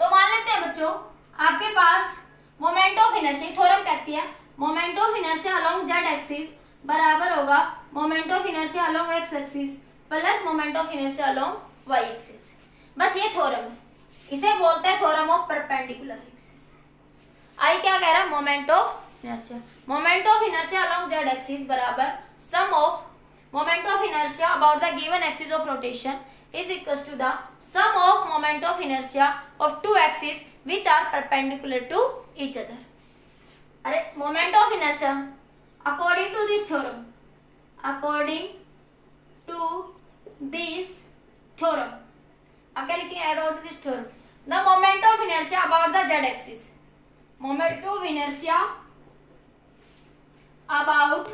तो मान लेते हैं बच्चों आपके पास मोमेंट ऑफ इनर्शिया, थ्योरम कहती है moment of inertia along Z axis बराबर होगा moment of inertia along X axis plus moment of inertia along Y axis. बस ये थ्योरम है, इसे बोलते हैं theorem of perpendicular axis. I क्या कह रहा है, moment of inertia, moment of inertia along Z axis बराबर sum of moment of inertia about the given axis of rotation is equals to the sum of moment of inertia of two axes which are perpendicular to each other। अरे moment of inertia according to this theorem, according to this theorem, अब क्या लिखेंगे, according to this theorem the moment of inertia about the z axis, moment of inertia about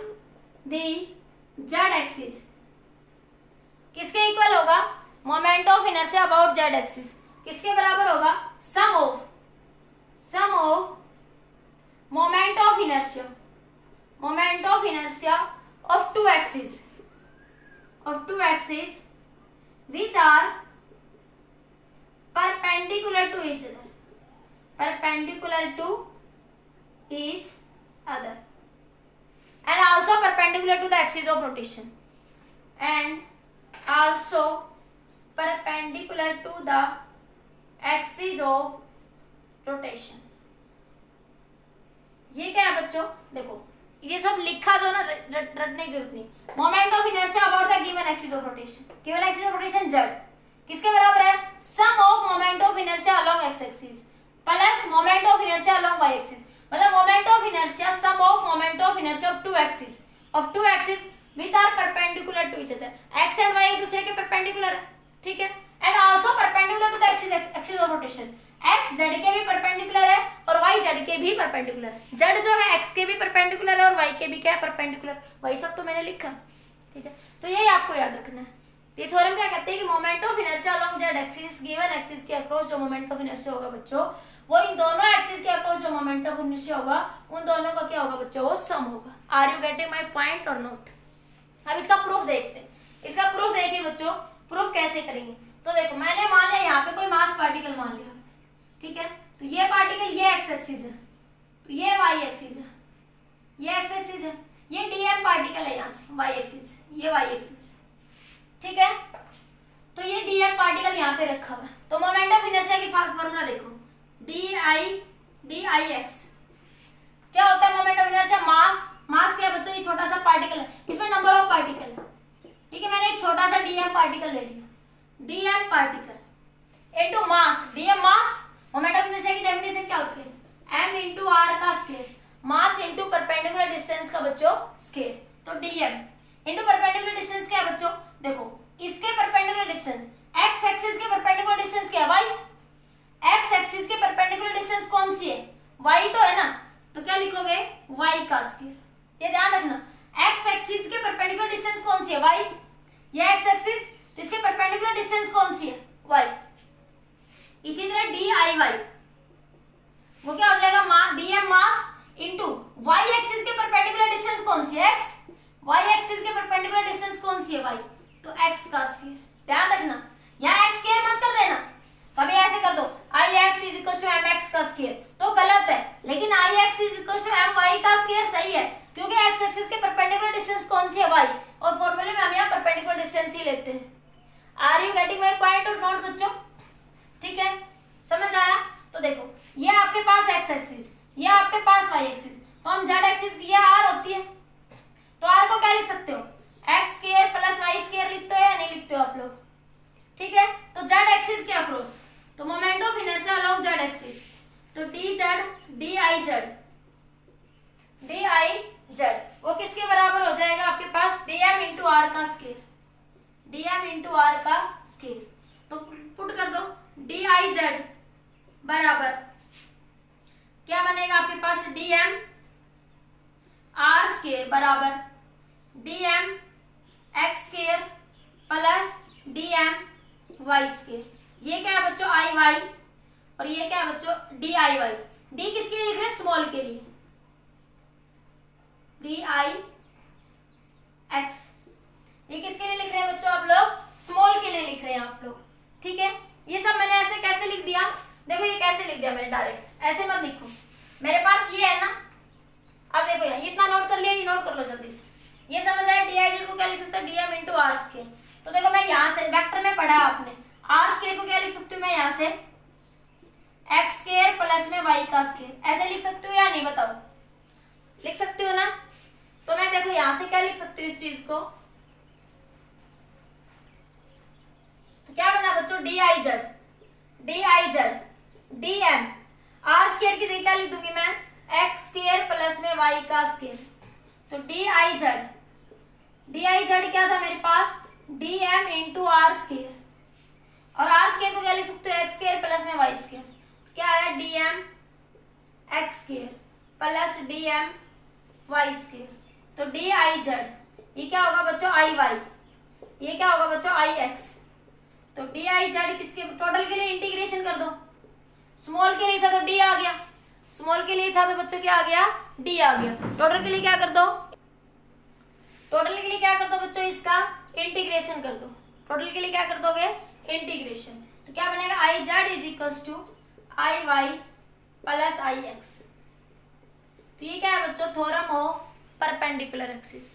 the z axis किसके equal होगा, moment of inertia about Z axis किसके बराबर होगा, sum of moment of inertia of two axis which are perpendicular to each other and also perpendicular to the axis of rotation and also perpendicular to the axis of rotation। ये क्या है बच्चों, देखो ये सब लिखा जो ना रटने की जरूरत नहीं। Moment of inertia about the given axis of rotation, given axis of rotation Z किसके बराबर है, sum of moment of inertia along X axis plus moment of inertia along Y axis, मतलब moment of inertia sum of moment of inertia of two axis which are perpendicular to each other, x and y एक दूसरे के perpendicular है, ठीक है, and also perpendicular to the axis of rotation, x z के भी perpendicular है और y z के भी परपेंडिकुलर है, z जो है x के भी परपेंडिकुलर है और y के भी क्या है, परपेंडिकुलर, वही सब तो मैंने लिखा, ठीक है। तो यही आपको याद रखना है। ये थ्योरम क्या कहते हैं कि moment of inertia along Z axis given axis के अक्रॉस जो मोमेंट ऑफ इनर्शिया होगा बच्चों, वो इन दोनों एक्सिस के अक्रॉस जो मोमेंट ऑफ इनर्शिया होगा उन दोनों का क्या होगा बच्चों, वो सम होगा। Are you getting my point और नोट। अब इसका प्रूफ देखते हैं, इसका प्रूफ देखिए बच्चों, प्रूफ कैसे करेंगे। तो देखो मैंने मान लिया यहाँ पे कोई मास पार्टिकल मान लिया, ठीक है, तो ये पार्टिकल ये एक्स एक्सिस है, तो ये वाई वाई एक्सिस है, ये एक्स एक्सिस है, ये dm पार्टिकल है यहाँ से वाई एक्सिस, ये वाई एक्सिस, ठीक है। तो ये dm पार्टिकल यहाँ पे रखा हुआ है, तो मोमेंट ऑफ इनर्शिया की फॉर्मूला देखो, डी एक्स क्या होता है मोमेंट ऑफ इनर्शिया, मास क्या है बच्चों, ये छोटा सा पार्टिकल है, इसमें नंबर ऑफ पार्टिकल है, ठीक है। मैंने एक छोटा सा dm पार्टिकल ले लिया, dm particle into mass, dm mass, moment of inertia की डेफिनेशन क्या होती है, m इंटू आर का square, mass into perpendicular distance का बच्चों स्केयर, तो dm इंटू परपेंडिकुलर डिस्टेंस क्या है बच्चों, देखो इसके परपेंडिकुलर डिस्टेंस, x एक्सिस के परपेंडिकुलर डिस्टेंस क्या है, y, x एक्सिस के परपेंडिकुलर डिस्टेंस कौन सी है, y तो है ना, तो क्या लिखोगे y का स्केयर, ये ध्यान रखना, x एक्सिस के परपेंडिकुलर डिस्टेंस कौन सी है, y, ये x एक्सिस, तो इसके परपेंडिकुलर डिस्टेंस कौन सी है, y। इसी तरह डी वो क्या हो जाएगा, dm mass into y axis के परपेंडिकुलर डिस्टेंस कौन सी है, x, y एक्सिस के परपेंडिकुलर डिस्टेंस कौन सी है, y, तो x का स्केयर। ध्यान रखना यहाँ x स्केयर मत कर देना, कभी ऐसे कर दो ix is equal to mx का स्केयर, तो गलत है, लेकिन ix is equal to my का स्केयर सही है, क्योंकि x एक्सिस के परपेंडिकुलर डिस्टेंस कौन सी है, y, और फॉर्मूले में हम यहाँ परपेंडिकुलर डिस्टेंस ही लेते हैं। Are you getting my point और नॉट बच्चों, ठीक है, समझ आया। तो देखो ये आपके पास x एक्सिस, ये आपके पास y एक्सिस, तो हम z एक्सिस, ये r होती है, तो r को क्या लिख सकते हो, x square plus y square लिखते हो या नहीं लिखते हो आप लोग, ठीक है। तो z एक्सिस के अक्रॉस, तो moment of inertia along z axis, तो dz वो किसके बराबर हो जाएगा आपके पास, dm इंटू आर का स्क्वायर, dm इंटू आर का स्क्वायर, तो पुट कर दो dz बराबर क्या बनेगा आपके पास, dm आर स्क्वायर बराबर dm x square plus dm y square, ये क्या है बच्चों आई वाई, और ये क्या है बच्चों डी आई वाई, डी किसके लिए लिख रहे हैं, स्मॉल के लिए, डी आई एक्स, ये किसके लिए लिख रहे हैं बच्चों आप लोग, स्मॉल के लिए लिख रहे हैं आप लोग, ठीक है। ये सब मैंने ऐसे कैसे लिख दिया, देखो ये कैसे लिख दिया मैंने, डायरेक्ट ऐसे मत लिखो, मेरे पास ये है ना, अब देखो यार इतना नोट कर लिया, ये नोट कर लो जल्दी से, ये समझ आया, डी को क्या लिख सकते हो, डीएम इंटू आर स्क्वायर, तो देखो मैं यहाँ से वेक्टर में पढ़ा आपने, आर स्क्वायर को क्या लिख सकती हूँ मैं यहाँ से, एक्स स्क्वायर प्लस में वाई का स्क्वायर, ऐसे लिख सकते हो या नहीं बताओ, लिख सकते हो ना। तो मैं देखो यहाँ से क्या लिख सकती हूँ इस चीज को, तो क्या बना बच्चों, d I z d m, are square की जगह क्या लिख दूंगी मैं, एक्स स्क्वायर प्लस में वाई का स्क्वायर, तो डी आई जेड क्या था मेरे पास, d m into are square, और आर स्क्वायर को क्या लिख सकते हो, एक्स स्क्वायर प्लस में वाई स्क्वायर, तो क्या आया d m x square plus d m y square, तो डी आई जेड ये क्या होगा बच्चों आई वाई, ये क्या होगा बच्चों आई एक्स, तो डी आई जेड किसके टोटल के लिए इंटीग्रेशन कर दो, स्मॉल के लिए था तो डी आ गया, स्मॉल के लिए था तो बच्चों क्या आ गया, डी आ गया, टोटल के लिए क्या कर दो, टोटल के लिए क्या कर दो बच्चों, इसका इंटीग्रेशन कर दो, टोटल के लिए क्या कर दोगे, इंटीग्रेशन, तो क्या बनेगा I Z is equal to I Y plus I X, तो ये क्या है बच्चों, थ्योरम ऑफ परपेंडिकुलर एक्सिस,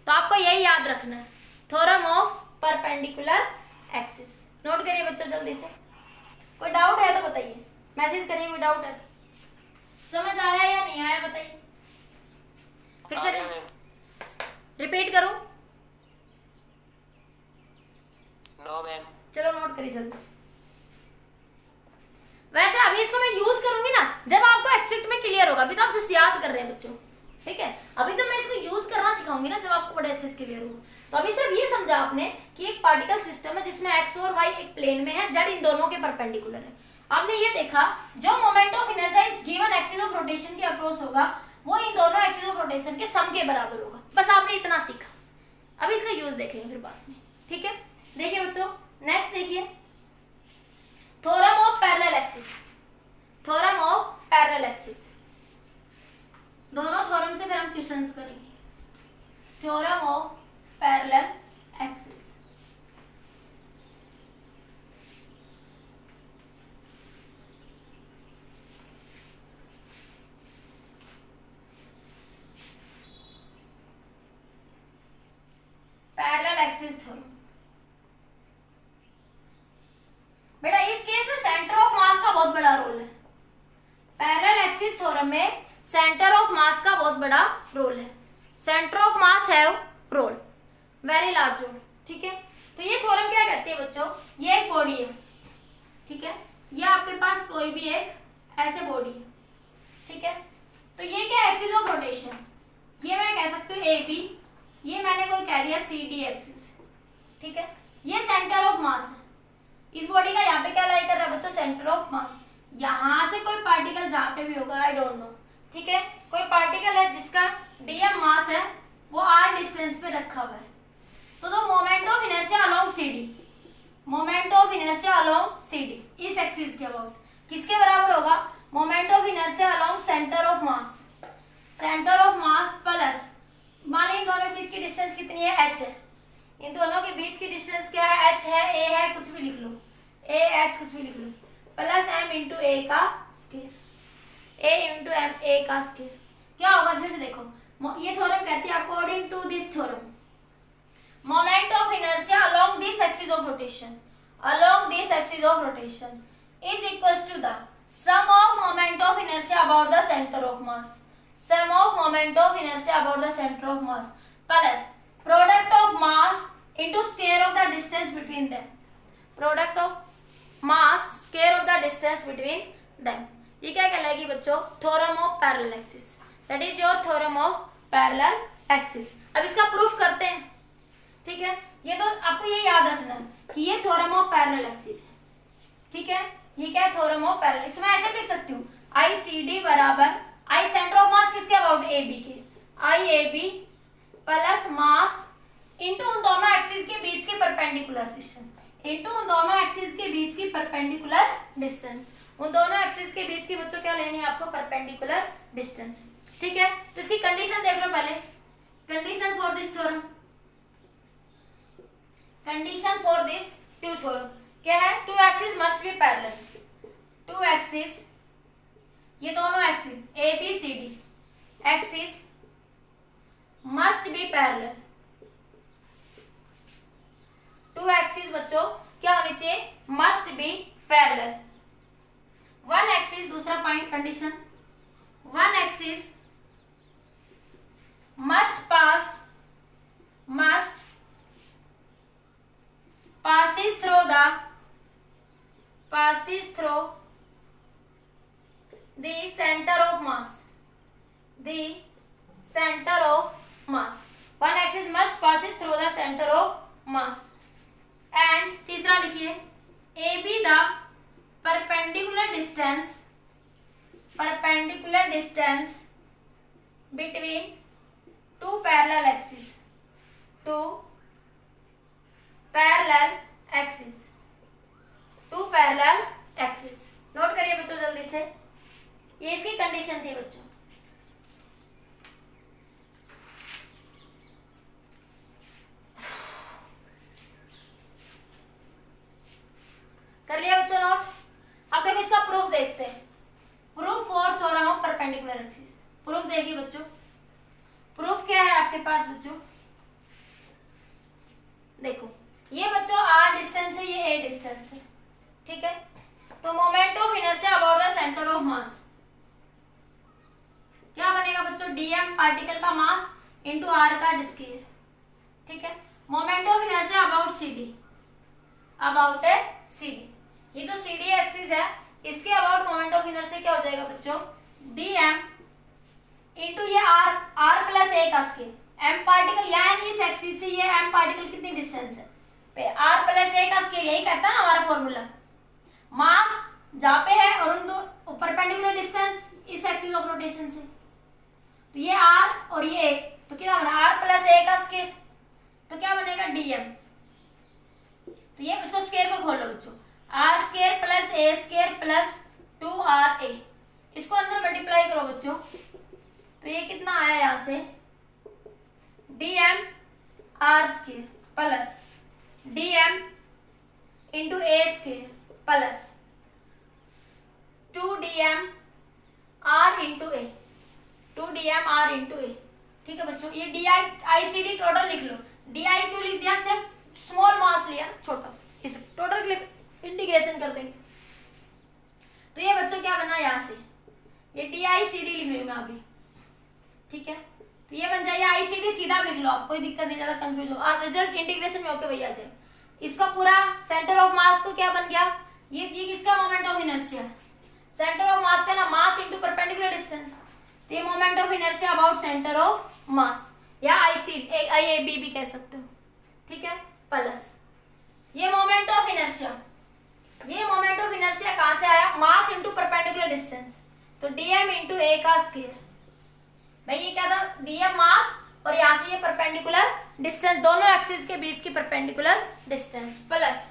तो आपको यही याद रखना है, theorem of perpendicular axis, note करिए बच्चों जल्दी से, कोई डाउट है तो बताइए, मैसेज करिए कोई डाउट है तो, समझ आया या नहीं आया बताइए, फिर से रिपीट करूं, नो मैम, चलो नोट करिए जल्दी से। वैसे अभी इसको मैं यूज करूंगी ना जब आपको एक्चुअल में क्लियर होगा, अभी तो आप जस्ट याद कर रहे हैं बच्चों, ठीक है, अभी जब मैं इसको यूज करना सिखाऊंगी ना जब आपको बड़े अच्छे से क्लियर होगा, तो अभी सिर्फ ये समझा आपने कि एक पार्टिकल सिस्टम है जिसमें एक्स और वाई एक प्लेन में है, जेड इन दोनों के परपेंडिकुलर है, आपने ये देखा जो मोमेंट ऑफ इनर्शिया इस गिवन एक्सिस ऑफ रोटेशन के अक्रॉस होगा वो इन दोनों एक्सिस ऑफ रोटेशन के सम के बराबर होगा, बस आपने इतना सीखा, अभी इसका यूज देखेंगे फिर बाद में, ठीक है। देखिए बच्चों नेक्स्ट देखिए, theorem of parallel axis, theorem of parallel axis, दोनों थ्योरम से फिर हम क्वेश्चंस करेंगे, थ्योरम ऑफ पैरेलल एक्सिस, में सेंटर ऑफ मास का बहुत बड़ा रोल है। Centre of mass have role, very large role. ठीक है, तो ये थ्योरम क्या कहती है बच्चों, ये एक बॉडी है, ठीक है, ये आपके पास कोई भी एक ऐसे बॉडी है, ठीक है, तो ये क्या एक्सिस ऑफ रोटेशन, ये मैं कह सकती हूँ ए बी, ये मैंने कोई कह दिया सी डी एक्सिस, ठीक है, ये सेंटर ऑफ मास है। इस बॉडी का यहाँ पे क्या लाई कर रहा है बच्चों, सेंटर ऑफ मास। यहाँ से कोई पार्टिकल जहाँ पे भी होगा, आई डोंट नो, ठीक है, कोई पार्टिकल है जिसका डीएम मास है, वो आर डिस्टेंस पे रखा हुआ है, तो moment of inertia along CD, moment of inertia along CD इस एक्सिस के अबाउट किसके बराबर होगा, moment of inertia along centre of mass, centre of mass plus, मान लीजिए इन दोनों के बीच की डिस्टेंस कितनी है, एच है, इन दोनों के बीच की डिस्टेंस क्या है, एच है, ए है, कुछ भी लिख लो, ए एच कुछ भी लिख लो, प्लस एम इंटू ए का square, A into M A का स्केयर। क्या होगा जैसे देखो, ये थ्योरम कहती है according to this theorem moment of inertia along this axis of rotation, along this axis of rotation is equals to the sum of moment of inertia about the centre of mass, sum of moment of inertia about the centre of mass plus product of mass into square of the distance between them, product of mass square of the distance between them। ये क्या कहलाएगी बच्चों, theorem of parallel axis, that is your theorem of parallel axis. अब इसका proof करते हैं, ठीक है, ये तो आपको ये याद रखना है कि ये थ्योरम ऑफ पैरेलल एक्सिस है, ठीक है, ये क्या है, थ्योरम ऑफ पैरेलल। इसमें ऐसे लिख सकती हूँ आई सी डी बराबर आई सेंटर ऑफ मास किसके अबाउट, ए बी के, I A B plus mass into उन दोनों एक्सिस के बीच की परपेंडिकुलर डिस्टेंस, इनटू उन दोनों एक्सिस के बीच की परपेंडिकुलर डिस्टेंस, उन दोनों एक्सिस के बीच की बच्चों क्या लेनी है आपको, परपेंडिकुलर डिस्टेंस, ठीक है। तो इसकी कंडीशन देख लो पहले, condition for this theorem, condition for this two theorem क्या है, two axis must be parallel, two axis, ये दोनों axis A B C D axis must be parallel, two axis बच्चों क्या होनी चाहिए, must be parallel, one axis, दूसरा point condition, one axis must passes through the center of mass, the center of mass, one axis must passes through the center of mass, and तीसरा लिखिए A be the perpendicular distance between two parallel axes, two parallel axes। Note करिए बच्चों जल्दी से, ये इसकी condition थी बच्चों। कर लिया बच्चों नोट। अब देखो इसका प्रूफ देखते हैं, proof for theorem of perpendicular axis. Proof देखिए बच्चों, प्रूफ क्या है आपके पास बच्चों, देखो ये बच्चों आर डिस्टेंस है, ये ए डिस्टेंस है, ठीक है, तो moment of inertia about the centre of मास क्या बनेगा बच्चों, डीएम पार्टिकल का मास इंटू आर का स्केयर, ठीक है, moment of inertia about CD, about A CD, ये तो सीडी एक्सिस है, इसके अबाउट मोमेंट ऑफ इनर्शिया क्या हो जाएगा बच्चों, डीएम इंटू ये आर प्लस ए का स्केयर, एम पार्टिकल यहाँ इस एक्सिस से ये एम पार्टिकल कितनी डिस्टेंस है, आर प्लस ए का स्केयर, यही कहता है ना हमारा फॉर्मूला, मास जहाँ पे है और उन दो परपेंडिकुलर डिस्टेंस इस एक्सिस ऑफ रोटेशन से, तो ये आर और ये ए, तो क्या बना आर प्लस ए का स्केयर, तो क्या बनेगा डीएम, तो ये इसको स्केयर को खोल लो बच्चों, R square plus A square plus 2ra, इसको अंदर मल्टीप्लाई करो बच्चों, तो ये कितना आया यहाँ से, dm r square plus dm into a square plus 2dm r into a, 2dm r into a, ठीक है बच्चों। ये d I I C D total लिख लो, डी आई क्यों लिख दिया, सिर्फ स्मॉल मास लिया छोटा सा, इस टोटल इंटीग्रेशन कर देंगे, तो ये बच्चों क्या बना यहाँ से, ये डी आई सी डी लिख रही हूँ मैं अभी, ठीक है। तो ये बन जाए आई सी डी, सीधा लिख लो आप, कोई दिक्कत नहीं, ज्यादा कंफ्यूज हो। और रिजल्ट इंटीग्रेशन में ओके भैया जाए। इसका पूरा सेंटर ऑफ मास को क्या बन गया, ये किसका moment of inertia, centre of mass का ना, मास इनटू परपेंडिकुलर डिस्टेंस। तो ये moment of inertia about centre of मास, या आई ए बी भी कह सकते हो, ठीक है। प्लस ये मोमेंट ऑफ इनर्शिया, ये मोमेंट ऑफ इनर्शिया कहां से आया, मास इनटू परपेंडिकुलर डिस्टेंस, तो डीएम इनटू ए का स्क्वायर। भाई ये क्या था, डीएम मास, और यहां से ये परपेंडिकुलर डिस्टेंस, दोनों एक्सिस के बीच की परपेंडिकुलर डिस्टेंस, प्लस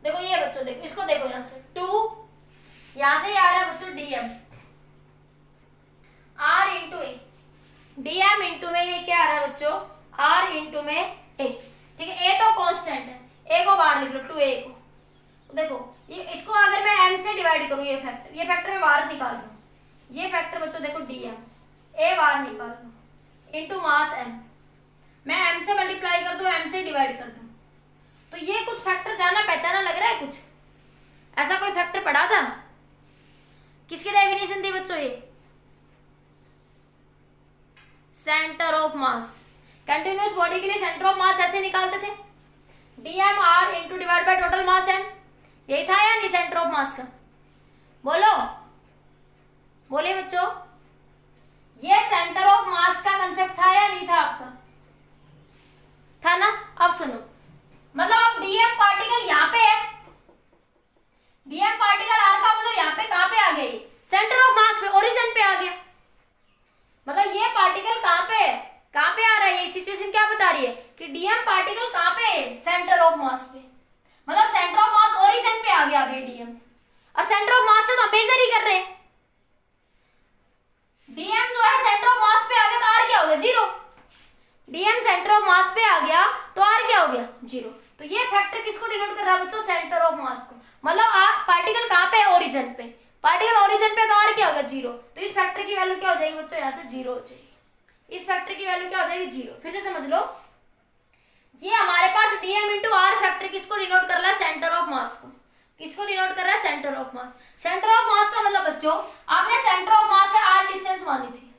देखो ये बच्चों, देखो इसको देखो, यहां से 2, यहां से ये आ रहा है बच्चों DM, R into A, DM into में ये क्या आ रहा है बच्चों, आर इंटू में ए, ठीक है। ए तो कांस्टेंट है, ए को बाहर लिख लो, 2a को। तो देखो ये, इसको अगर मैं m से डिवाइड करूं, ये फैक्टर मैं बाहर निकाल लूं, ये फैक्टर बच्चों देखो डीएम, ए बाहर निकाल लूं, इंटू मास m, मैं m से मल्टीप्लाई कर दूं, m से डिवाइड कर दूं, तो ये कुछ फैक्टर जाना पहचाना लग रहा है, कुछ ऐसा कोई फैक्टर पढ़ा था, किसकी डेफिनेशन थी बच्चों, ये centre of mass. Continuous body के लिए सेंटर ऑफ मास ऐसे निकालते थे, DM R into divide by total mass M, यही था या नहीं सेंटर ऑफ मास का, बोलो बोले बच्चों, ये सेंटर ऑफ मास का कंसेप्ट था या नहीं था आपका, था ना। अब सुनो, मतलब अब डीएम पार्टिकल यहाँ पे है, डीएम पार्टिकल आर का मतलब यहाँ पे कहां पे आ गया, ये सेंटर ऑफ मास पे, ओरिजिन पे आ गया, मतलब ये पार्टिकल कहां पे है, कहां पे आ रहा है, ये सिचुएशन क्या बता रही है कि डीएम पार्टिकल कहां पे है, सेंटर ऑफ मास पे, मतलब सेंटर ऑफ मास ओरिजिन पे आ गया अभी डीएम, और सेंटर ऑफ मास से तो मेजर ही कर रहे हैं, डीएम जो है सेंटर ऑफ मास पे आ गया, तो आर क्या हो गया, 0। डीएम सेंटर ऑफ मास पे आ गया तो आर क्या हो गया, 0। तो ये फैक्टर किसको डिनोट कर रहा है बच्चों, सेंटर ऑफ मास को, मतलब पार्टिकल कहां पे है, ओरिजिन पे, पार्टिकल ओरिजिन पे, तो आर क्या होगा, 0। तो इस फैक्टर की वैल्यू क्या हो जाएगी बच्चों, यहां से 0 हो जाएगी, इस फैक्टर की वैल्यू क्या हो जाएगी, 0। फिर से समझ लो, ये हमारे पास डीएम इंटू आर फैक्टर किसको डिनोट कर रहा है, सेंटर ऑफ मास को, किसको डिनोट कर रहा है, centre of mass. Centre of mass का मतलब बच्चों, आपने सेंटर ऑफ मास से आर डिस्टेंस मानी थी,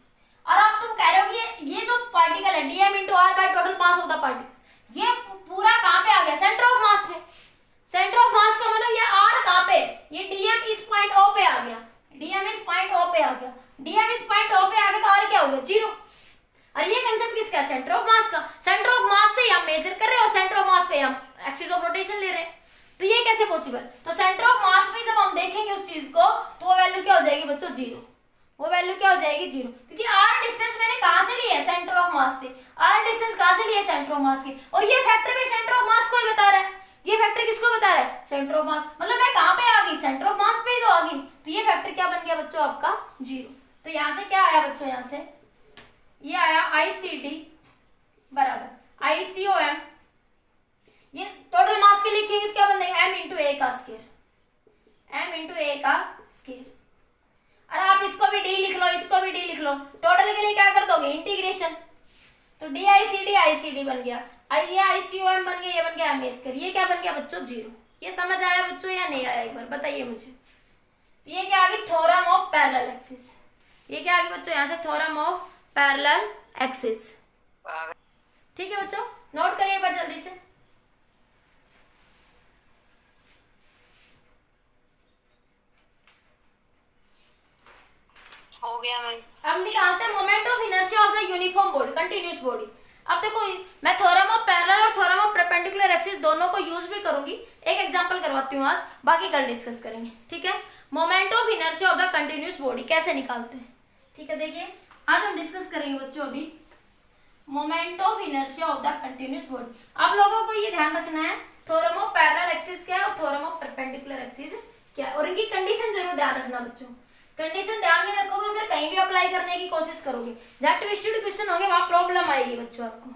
और अब तुम कह रहे हो कि ये जो पार्टिकल है DM into R by total mass of the particle, ये पूरा कहां पे आ गया, सेंटर ऑफ मास पे। सेंटर ऑफ मास का मतलब ये आर कहां पे, ये डीएम इस पॉइंट ओ पे आ गया, डीएम इस पॉइंट ओ पे आ गया, डीएम इस पॉइंट ओ पे आ गया, तो आर क्या हो गया, 0। और ये कंसेप्ट किसका है, सेंटर ऑफ मास का। सेंटर ऑफ मास से हम मेजर कर रहे हैं और सेंटर ऑफ मास पे हम एक्सिस ऑफ रोटेशन ले रहे हैं, तो ये कैसे पॉसिबल। तो सेंटर ऑफ मास पे जब हम देखेंगे उस चीज को, तो वो वैल्यू क्या हो जाएगी बच्चों, 0। वो वैल्यू क्या हो जाएगी, 0, क्योंकि आर डिस्टेंस मैंने कहां से ली है, सेंटर ऑफ मास से। आर डिस्टेंस कहां से ली है, सेंटर ऑफ मास की, और ये फैक्टर भी सेंटर ऑफ मास को ही बता रहा है। ये फैक्टर किसको बता रहा है, सेंटर ऑफ मास, मतलब मैं कहां पे आ गई, सेंटर ऑफ मास पे ही तो आ गई, तो ये फैक्टर क्या बन गया बच्चों आपका, 0। तो यहां से क्या आया बच्चों, यहां से ये आया ICD बराबर ICOM, ये टोटल मास के लिखेंगे तो क्या बन जाएगा, m इंटू ए का स्क्वायर, m इंटू ए का स्क्वायर। अरे आप इसको भी d लिख लो, इसको भी d लिख लो, टोटल के लिए क्या कर दोगे, इंटीग्रेशन, तो DICD ICD बन गया, ये ICOM बन गया, ये बन गया m स्क्वायर, ये क्या बन गया बच्चों, 0। ये समझ आया बच्चों या नहीं आया, एक बार बताइए मुझे। ये क्या आ गई, थ्योरम ऑफ पैरेलल एक्सिस, ये क्या आ गई बच्चों, यहाँ से थ्योरम ऑफ पैरेलल एक्सिस, ठीक है बच्चों, नोट करिए एक बार जल्दी से। हो गया मैम। अब निकालते हैं moment of inertia of the uniform body, continuous body. अब देखो मैं थ्योरम ऑफ पैरेलल और थ्योरम ऑफ परपेंडिकुलर एक्सिस दोनों को यूज भी करूंगी, एक एग्जांपल करवाती हूँ आज, बाकी कल डिस्कस करेंगे, ठीक है। Moment of inertia of the continuous body कैसे निकालते हैं, ठीक है। देखिए आज हम डिस्कस करेंगे बच्चों अभी moment of inertia of the continuous body. आप लोगों को ये ध्यान रखना है थ्योरम ऑफ पैरेलल एक्सिस क्या है और थ्योरम ऑफ परपेंडिकुलर एक्सिस क्या है, और इनकी कंडीशन जरूर ध्यान रखना बच्चों। कंडीशन ध्यान में रखोगे फिर कहीं भी अप्लाई करने की कोशिश करोगे, जहाँ ट्विस्टेड क्वेश्चन होंगे वहां प्रॉब्लम आएगी बच्चों आपको,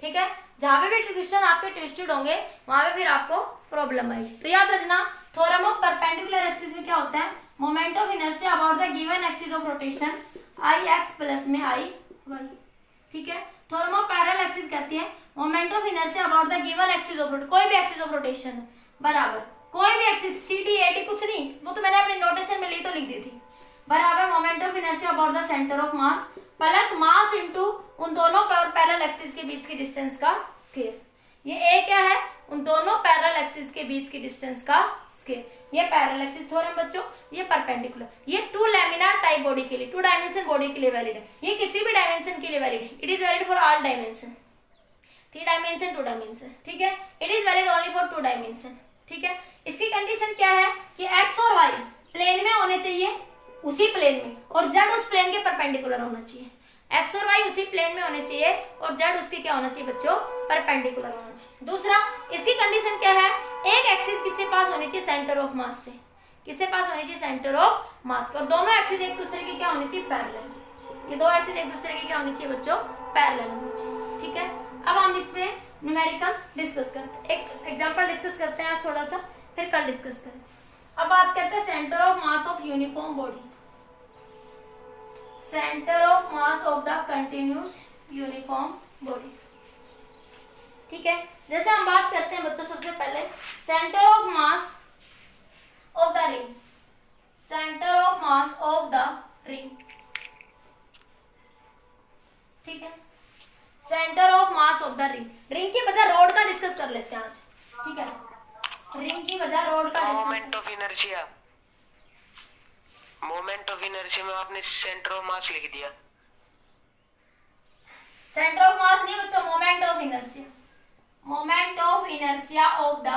ठीक है। जहां पे भी क्वेश्चन आपके ट्विस्टेड होंगे वहां पे फिर आपको प्रॉब्लम आएगी। तो याद रखना थ्योरम ऑफ परपेंडिकुलर एक्सिस में क्या होता है, moment of inertia about the given axis of rotation I x plus में आई वाई, ठीक है। थ्योरम ऑफ पैरेलल एक्सिस कहती है moment of inertia about the given axis of rotation, कोई भी एक्सिस ऑफ रोटेशन बराबर, कोई भी axis C D A D कुछ नहीं, वो तो मैंने अपने नोटेशन में ली तो लिख दी थी, बराबर moment of inertia about the centre of mass plus mass into उन दोनों पैरेलल एक्सिस के बीच की डिस्टेंस का स्क्वायर। ये ए क्या है, उन दोनों पैरेलल एक्सिस के बीच की डिस्टेंस का स्क्वायर। ये पैरेलल एक्सिस थ्योरम बच्चों, ये परपेंडिकुलर। ये टू लैमिनार टाइप बॉडी के लिए, टू डायमेंशन बॉडी के लिए वैलिड है। ये किसी भी डायमेंशन के लिए वैलिड है। It is valid for all dimension, 3 dimension 2 dimension, ठीक है। It is valid only for 2 dimension, ठीक है। इसकी कंडीशन क्या है कि एक्स और वाई प्लेन में होने चाहिए, उसी प्लेन में, और जेड उस प्लेन के परपेंडिकुलर होना चाहिए। एक्स और वाई उसी प्लेन में होने चाहिए और जेड उसके क्या होना चाहिए बच्चों, परपेंडिकुलर होना चाहिए। दूसरा, इसकी कंडीशन क्या है, एक एक्सिस किससे पास होनी चाहिए, सेंटर ऑफ मास से। किससे पास होनी चाहिए, सेंटर ऑफ मास के। और दोनों एक्सिस एक दूसरे के क्या होनी चाहिए, पैरेलल। ये दो एक्सिस एक दूसरे के क्या होनी चाहिए बच्चों, पैरेलल होनी चाहिए, ठीक है। अब हम इसमें न्यूमेरिकल्स डिस्कस करते हैं, एक एग्जांपल डिस्कस करते हैं आज थोड़ा सा, फिर कल डिस्कस करें। अब बात करते हैं centre of mass of uniform body, centre of mass of the continuous uniform body, ठीक है। जैसे हम बात करते हैं बच्चों सबसे पहले centre of mass of the ring, centre of mass of the ring, ठीक है। Centre of mass of the ring, ring की बजाय रोड का डिस्कस कर लेते हैं आज, ठीक है। रिंग की बजाय रोड का discuss. Moment of inertia, moment of inertia में आपने सेंटर ऑफ मास लिख दिया। सेंटर ऑफ मास नहीं बच्चों, moment of inertia, moment of inertia of the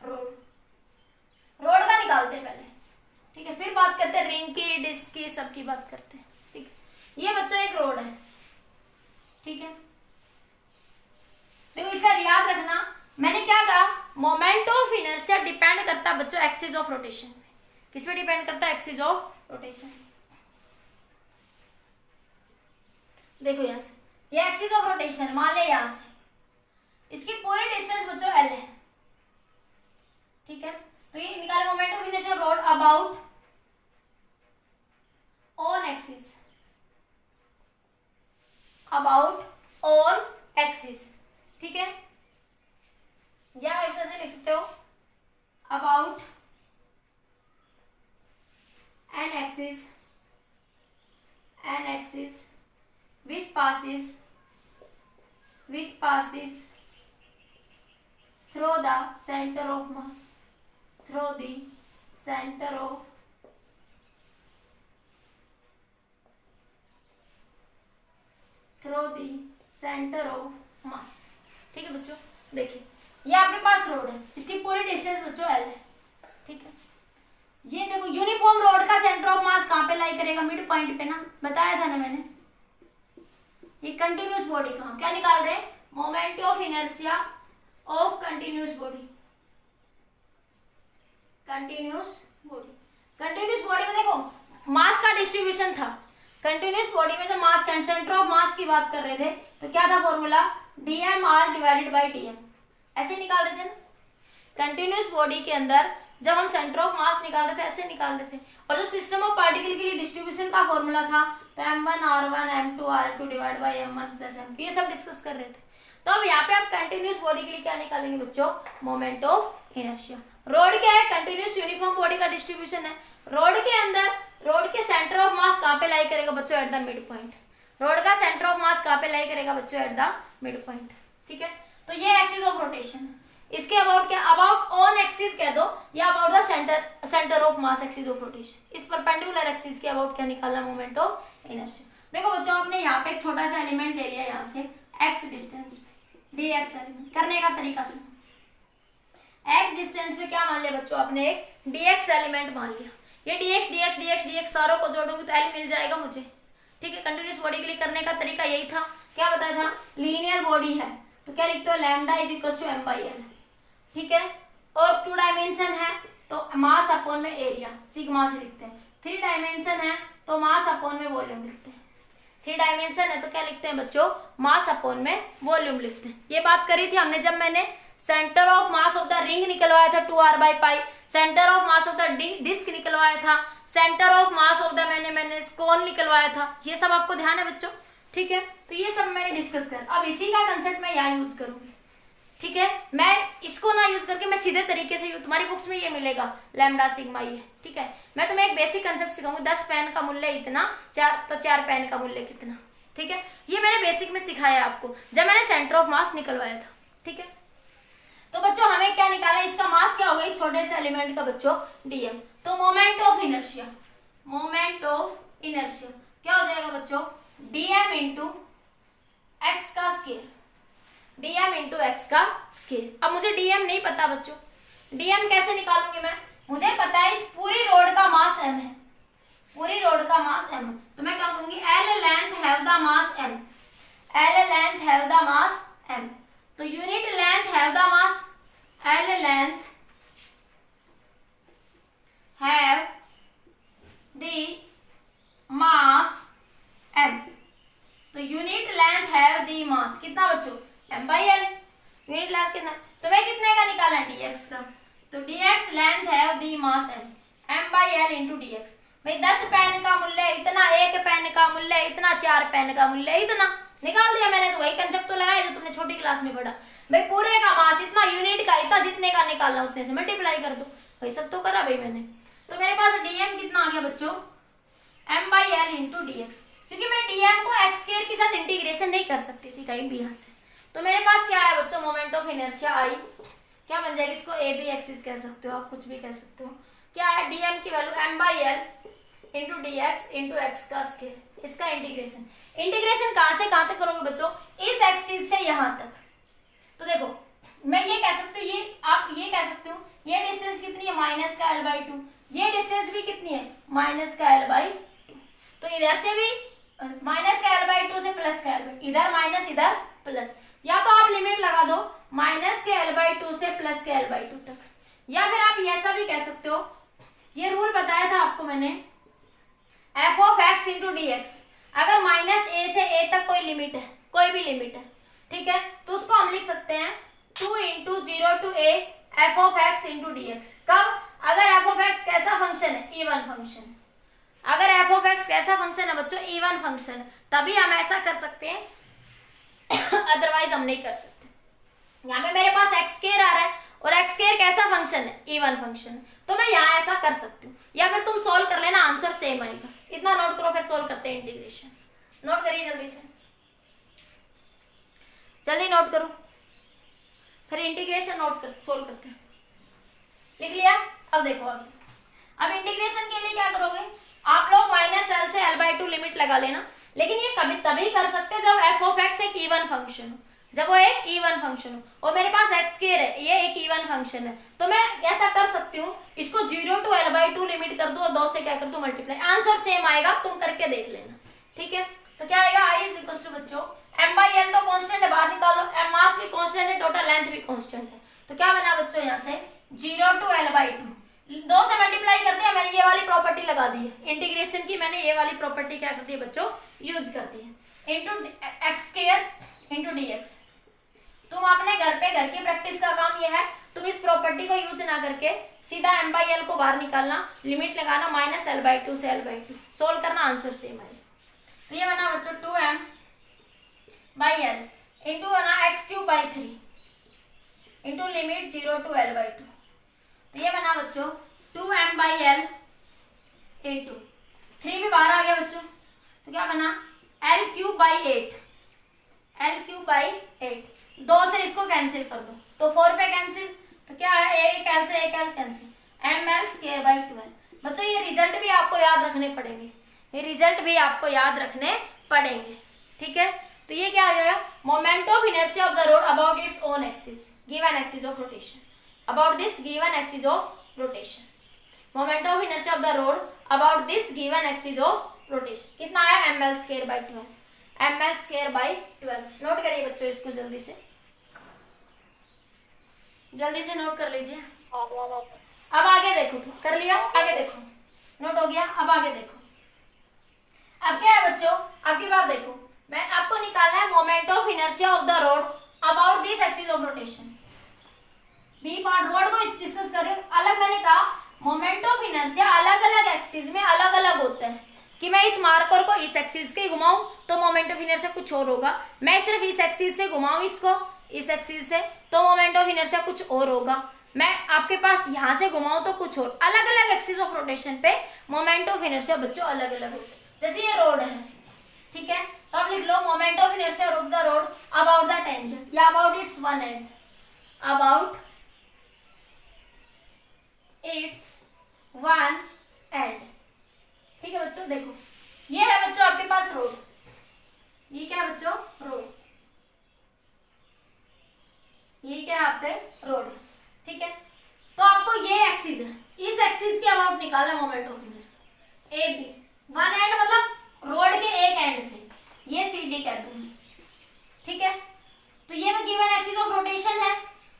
road. Road का निकालते हैं पहले, ठीक है, फिर बात करते हैं रिंग की, डिस्क की, सबकी बात करते हैं, ठीक है। ये बच्चों एक रोड है, ठीक है। देखो इसका याद रखना, मैंने क्या कहा, मोमेंट ऑफ इनर्शिया डिपेंड करता है बच्चों एक्सिस ऑफ रोटेशन पे। किस पे डिपेंड करता है, एक्सिस ऑफ रोटेशन। देखो यहां से, ये एक्सिस ऑफ रोटेशन मान ले, यहां से इसकी पूरी डिस्टेंस बच्चों एल है, ठीक है। तो ये निकाले moment of inertia road about on axis, about on axis, ठीक है। या ऐसे से लिख सकते हो, about an axis which passes through the center of mass, through the center of mass, ठीक है बच्चों। देखिए ये आपके पास रोड है, इसकी पूरी डिस्टेंस बच्चों एल है, ठीक है। ये देखो यूनिफॉर्म रोड का सेंटर ऑफ मास कहां पे लाई करेगा, मिड पॉइंट पे ना, बताया था ना मैंने। ये कंटिन्यूस बॉडी का हम क्या निकाल रहे हैं, moment of inertia of continuous body, continuous body में देखो मास का डिस्ट्रीब्यूशन था। कंटिन्यूस बॉडी में जब मास सेंटर ऑफ मास की बात कर रहे थे तो क्या था formula, dmr divided by dm, ऐसे निकाल रहे थे ना। कंटिन्यूस बॉडी के अंदर जब हम सेंटर ऑफ मास निकाल रहे थे ऐसे निकाल रहे थे। और जब सिस्टम ऑफ पार्टिकल के लिए डिस्ट्रीब्यूशन का फॉर्मूला था तो m1 r1 m2 r2 divide by m1 plus m2, ये सब डिस्कस कर रहे थे। तो अब यहाँ पे आप कंटिन्यूस बॉडी के लिए क्या निकालेंगे बच्चों, मोमेंट ऑफ इनर्शिया। रोड क्या है, कंटिन्यूस यूनिफॉर्म बॉडी का डिस्ट्रीब्यूशन है। रोड के अंदर रोड के सेंटर ऑफ मास कहाँ पे लाई करेगा बच्चों, at the mid point. Road का सेंटर ऑफ मास कहाँ पे लाई करेगा बच्चों, एट द मिड पॉइंट, ठीक है। तो ये एक्सिस ऑफ रोटेशन है। इसके अबाउट क्या, अबाउट ऑन एक्सिस कह दो या about the centre of mass, axis of rotation. इस परपेंडिकुलर एक्सिस के अबाउट क्या निकालना, मोमेंट ऑफ इनर्शिया। देखो बच्चों आपने यहाँ पे एक छोटा सा एलिमेंट ले लिया, यहाँ से एक्स डिस्टेंस पे dx एलिमेंट करने का तरीका सुनो। एक्स डिस्टेंस पे क्या मान लिया बच्चों, आपने एक dx एलिमेंट मान लिया। ये dx dx dx dx सारों को जोड़ूंगी तो एल मिल जाएगा मुझे, ठीक है। कंटिन्यूस बॉडी के लिए करने का तरीका यही था। क्या बताया था, लीनियर बॉडी है तो क्या लिखते हो, lambda is equal to m by L, ठीक है। और 2 डायमेंशन है तो मास अपॉन में एरिया, सिग्मा से लिखते हैं। 3 डायमेंशन है तो मास अपॉन में वॉल्यूम लिखते हैं। 3 डायमेंशन है तो क्या लिखते हैं बच्चों, मास अपॉन में वॉल्यूम लिखते हैं। ये बात करी थी हमने जब मैंने centre of mass of the ring निकलवाया था 2r by pi, centre of mass of the disc निकलवाया था, centre of mass of the मैंने कोन निकलवाया था। ये सब आपको ध्यान है बच्चों, ठीक है। तो ये सब मैंने डिस्कस कर, अब इसी का कंसेप्ट मैं यहाँ यूज करूंगी, ठीक है, मैं इसको ना यूज करके मैं सीधे तरीके से तुम्हारी बुक्स में ये मिलेगा लैम्डा सिग्मा ये, ठीक है। मैं तुम्हें एक बेसिक कंसेप्ट सिखाऊंगी, 10 पेन का मूल्य इतना, 4 पेन का मूल्य कितना, ठीक है। ये मैंने बेसिक में सिखाया आपको जब मैंने सेंटर ऑफ मास निकलवाया था, ठीक है। तो बच्चों हमें क्या निकालना है, इसका मास क्या होगा इस छोटे से एलिमेंट का बच्चों, डीएम। तो moment of inertia, moment of inertia क्या हो जाएगा बच्चों, डीएम इंटू एक्स का स्केल, डीएम इंटू एक्स का स्केल। अब मुझे डीएम नहीं पता बच्चों, डीएम कैसे निकालूंगी मैं, मुझे पता है इस पूरी रोड का मास m है, पूरी रोड का मास m है। तो मैं क्या कहूंगी, L length have the mass m, L length have the mass m। तो unit length have the mass, L length have the mass m। तो unit length have the mass कितना बच्चों, m by L. Unit length कितना, तो मैं कितने का निकाला dx का, तो dx length have the mass m by l into dx। भाई 10 पेन का मूल्य इतना, 1 पेन का मूल्य इतना, 4 पेन का मूल्य इतना, निकाल दिया मैंने। तो वही कंसेप्ट तो लगाया जो तुमने छोटी क्लास में पढ़ा, भाई पूरे का मास इतना, यूनिट का इतना, जितने का निकालना उतने से मल्टीप्लाई कर दो, भाई सब तो करा भाई मैंने। तो मेरे पास dm कितना आ गया बच्चों, m by l into dx, क्योंकि मैं dm को x स्क्वायर के साथ इंटीग्रेशन नहीं कर सकती थी कहीं भी यहाँ से। तो मेरे पास क्या है बच्चों, मोमेंट ऑफ इनर्शिया आई, क्या बन जाएगी, इसको ए बी एक्सिस कह सकते हो आप, कुछ भी कह सकते हो। क्या है, dm की value m by l into d x into x का स्केल, इसका इंटीग्रेशन। इंटीग्रेशन कहाँ से कहाँ तक करोगे बच्चों, इस एक्सिस से यहाँ तक। तो देखो मैं ये कह सकती हूँ, ये आप ये कह सकते हो, ये डिस्टेंस कितनी है, माइनस का एल बाई टू, ये डिस्टेंस भी कितनी है, माइनस का एल बाई। तो इधर से भी माइनस का एल बाई टू से प्लस का एल बाई, इधर माइनस इधर प्लस, या तो आप लिमिट लगा दो माइनस के एल बाई टू से प्लस के एल बाई टू तक, या फिर आप ऐसा भी कह सकते हो, ये रूल बताया था आपको मैंने, F of x into d x. अगर माइनस ए से ए तक कोई लिमिट है, कोई भी लिमिट है, ठीक है, तो उसको हम लिख सकते हैं 2 into 0 to a f of x into d x. कब, अगर एफ ऑफ एक्स कैसा फंक्शन है, इवन फंक्शन है। अगर एफ ऑफ एक्स कैसा फंक्शन है बच्चों, इवन फंक्शन है, तभी हम ऐसा कर सकते हैं, अदरवाइज हम नहीं कर सकते। यहाँ पे मेरे पास एक्स स्क्वायर आ रहा है और एक्स स्क्वायर कैसा फंक्शन है, इवन फंक्शन है, तो मैं यहाँ ऐसा कर सकती हूँ। या फिर तुम सोल्व कर लेना, आंसर सेम आएगा। इतना नोट करो, फिर सोल्व करते हैं इंटीग्रेशन। नोट करिए जल्दी से, जल्दी नोट करो, फिर इंटीग्रेशन नोट कर सोल्व करते हैं। लिख लिया, अब देखो अब इंटीग्रेशन के लिए क्या करोगे आप लोग, माइनस एल से एल बाई टू लिमिट लगा लेना। लेकिन ये कभी तभी कर सकते हैं जब एफ ऑफ एक्स एक इवन फंक्शन हो, जब वो एक इवन फंक्शन हो। और मेरे पास एक्स स्क्वायर है, ये एक इवन फंक्शन है, तो मैं ऐसा कर सकती हूँ, इसको 0 to l by two limit कर दो और 2 से क्या कर दो मल्टीप्लाई, आंसर सेम आएगा, तुम करके देख लेना, ठीक है। तो क्या आएगा, आई इज इक्वल टू बच्चों एम बाई एल तो कांस्टेंट है, बाहर निकालो, एम मास भी कांस्टेंट है, टोटल लेंथ भी कांस्टेंट है। तो क्या बना बच्चों यहाँ से 0 टू एल बाई टू, 2 से मल्टीप्लाई कर दिया, मैंने ये वाली प्रॉपर्टी लगा दी है इंटीग्रेशन की, मैंने ये वाली प्रॉपर्टी क्या कर दी है बच्चों, यूज कर दी है, into x square into d x. तुम अपने घर पे, घर की प्रैक्टिस का काम यह है, तुम इस प्रॉपर्टी को यूज ना करके सीधा m बाई एल को बाहर निकालना, लिमिट लगाना माइनस एल बाई टू से एल बाई टू, सोल्व करना, आंसर सेम आएगा। तो ये बना बच्चों 2m बाई एल इंटू बना x cube by 3 into limit 0 to l by two. तो ये बना बच्चों 2m बाई एल इंटू 3 भी बाहर आ गया बच्चों, तो क्या बना L cube by 8, L cube by 8। 2 से इसको कैंसिल कर दो तो 4 पे कैंसिल, तो क्या है एक एल से एक l cancel, m L square by 12। बच्चों ये रिजल्ट भी आपको याद रखने पड़ेंगे, ये रिजल्ट भी आपको याद रखने पड़ेंगे, ठीक है। तो ये क्या आ जाएगा, moment of inertia of the rod about its own axis given axis of rotation, about this given axis of rotation, moment of inertia of the rod about this given axis of rotation कितना आया, m L square by 12, m L square by 12। Note करिए बच्चों इसको जल्दी से, जल्दी से note कर लीजिए। अब आगे देखो, तो कर लिया, आगे देखो, नोट हो गया, अब आगे देखो। अब क्या है बच्चों, अब की बार देखो, मैं आपको निकालना है moment of inertia of the rod about this axis of rotation. B part rod को डिस्कस कर रहे हो, अलग मैंने कहा मोमेंट ऑफ इनर्शिया अलग अलग एक्सिस में अलग अलग होता है, कि मैं इस मार्कर को इस एक्सिस के घुमाऊं तो मोमेंट ऑफ इनर्शिया कुछ और होगा, मैं सिर्फ इस एक्सिस से घुमाऊं इसको, इस एक्सिस से, तो मोमेंट ऑफ इनर्शिया कुछ और होगा। मैं आपके पास यहाँ से घुमाऊं तो कुछ और। अलग अलग एक्सिस ऑफ रोटेशन पे मोमेंट ऑफ इनर्शिया बच्चों अलग अलग होते हैं। जैसे ये रोड है, ठीक है, तो आप लिख लो moment of inertia of the rod about the tangent या about its one end, about its one end. ठीक है बच्चों, देखो ये है बच्चों आपके पास रोड, ये क्या है बच्चों, रोड, ये क्या है आपके रोड, ठीक है। तो आपको ये एक्सिस है, इस एक्सिस के अबाउट निकालना moment of inertia A B, one end मतलब रोड के एक एंड से, ये सी डी कह दूंगी, ठीक है। तो ये तो गिवन एक्सिस ऑफ रोटेशन है।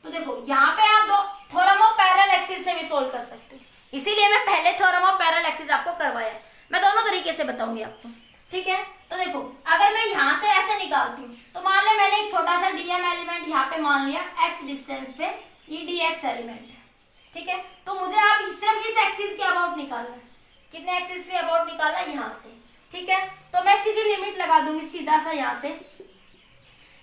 तो देखो यहाँ पे आप दो थ्योरम ऑफ पैरेलल एक्सिस से भी सोल्व कर सकते हो, इसीलिए मैं पहले थ्योरम ऑफ पैरेलल एक्सिस आपको करवाया। मैं दोनों तरीके से बताऊंगी आपको, ठीक है। तो देखो अगर मैं यहाँ से ऐसे निकालती हूँ, तो मान ले मैंने एक छोटा सा डीएम एलिमेंट यहाँ पे मान लिया एक्स डिस्टेंस पे, ये डी एक्स एलिमेंट है, ठीक है। तो मुझे आप सिर्फ इस एक्सिस के अबाउट निकालना है, कितने एक्सिस के अबाउट निकालना है, यहाँ से, ठीक है। तो मैं सीधी लिमिट लगा दूंगी सीधा सा यहाँ से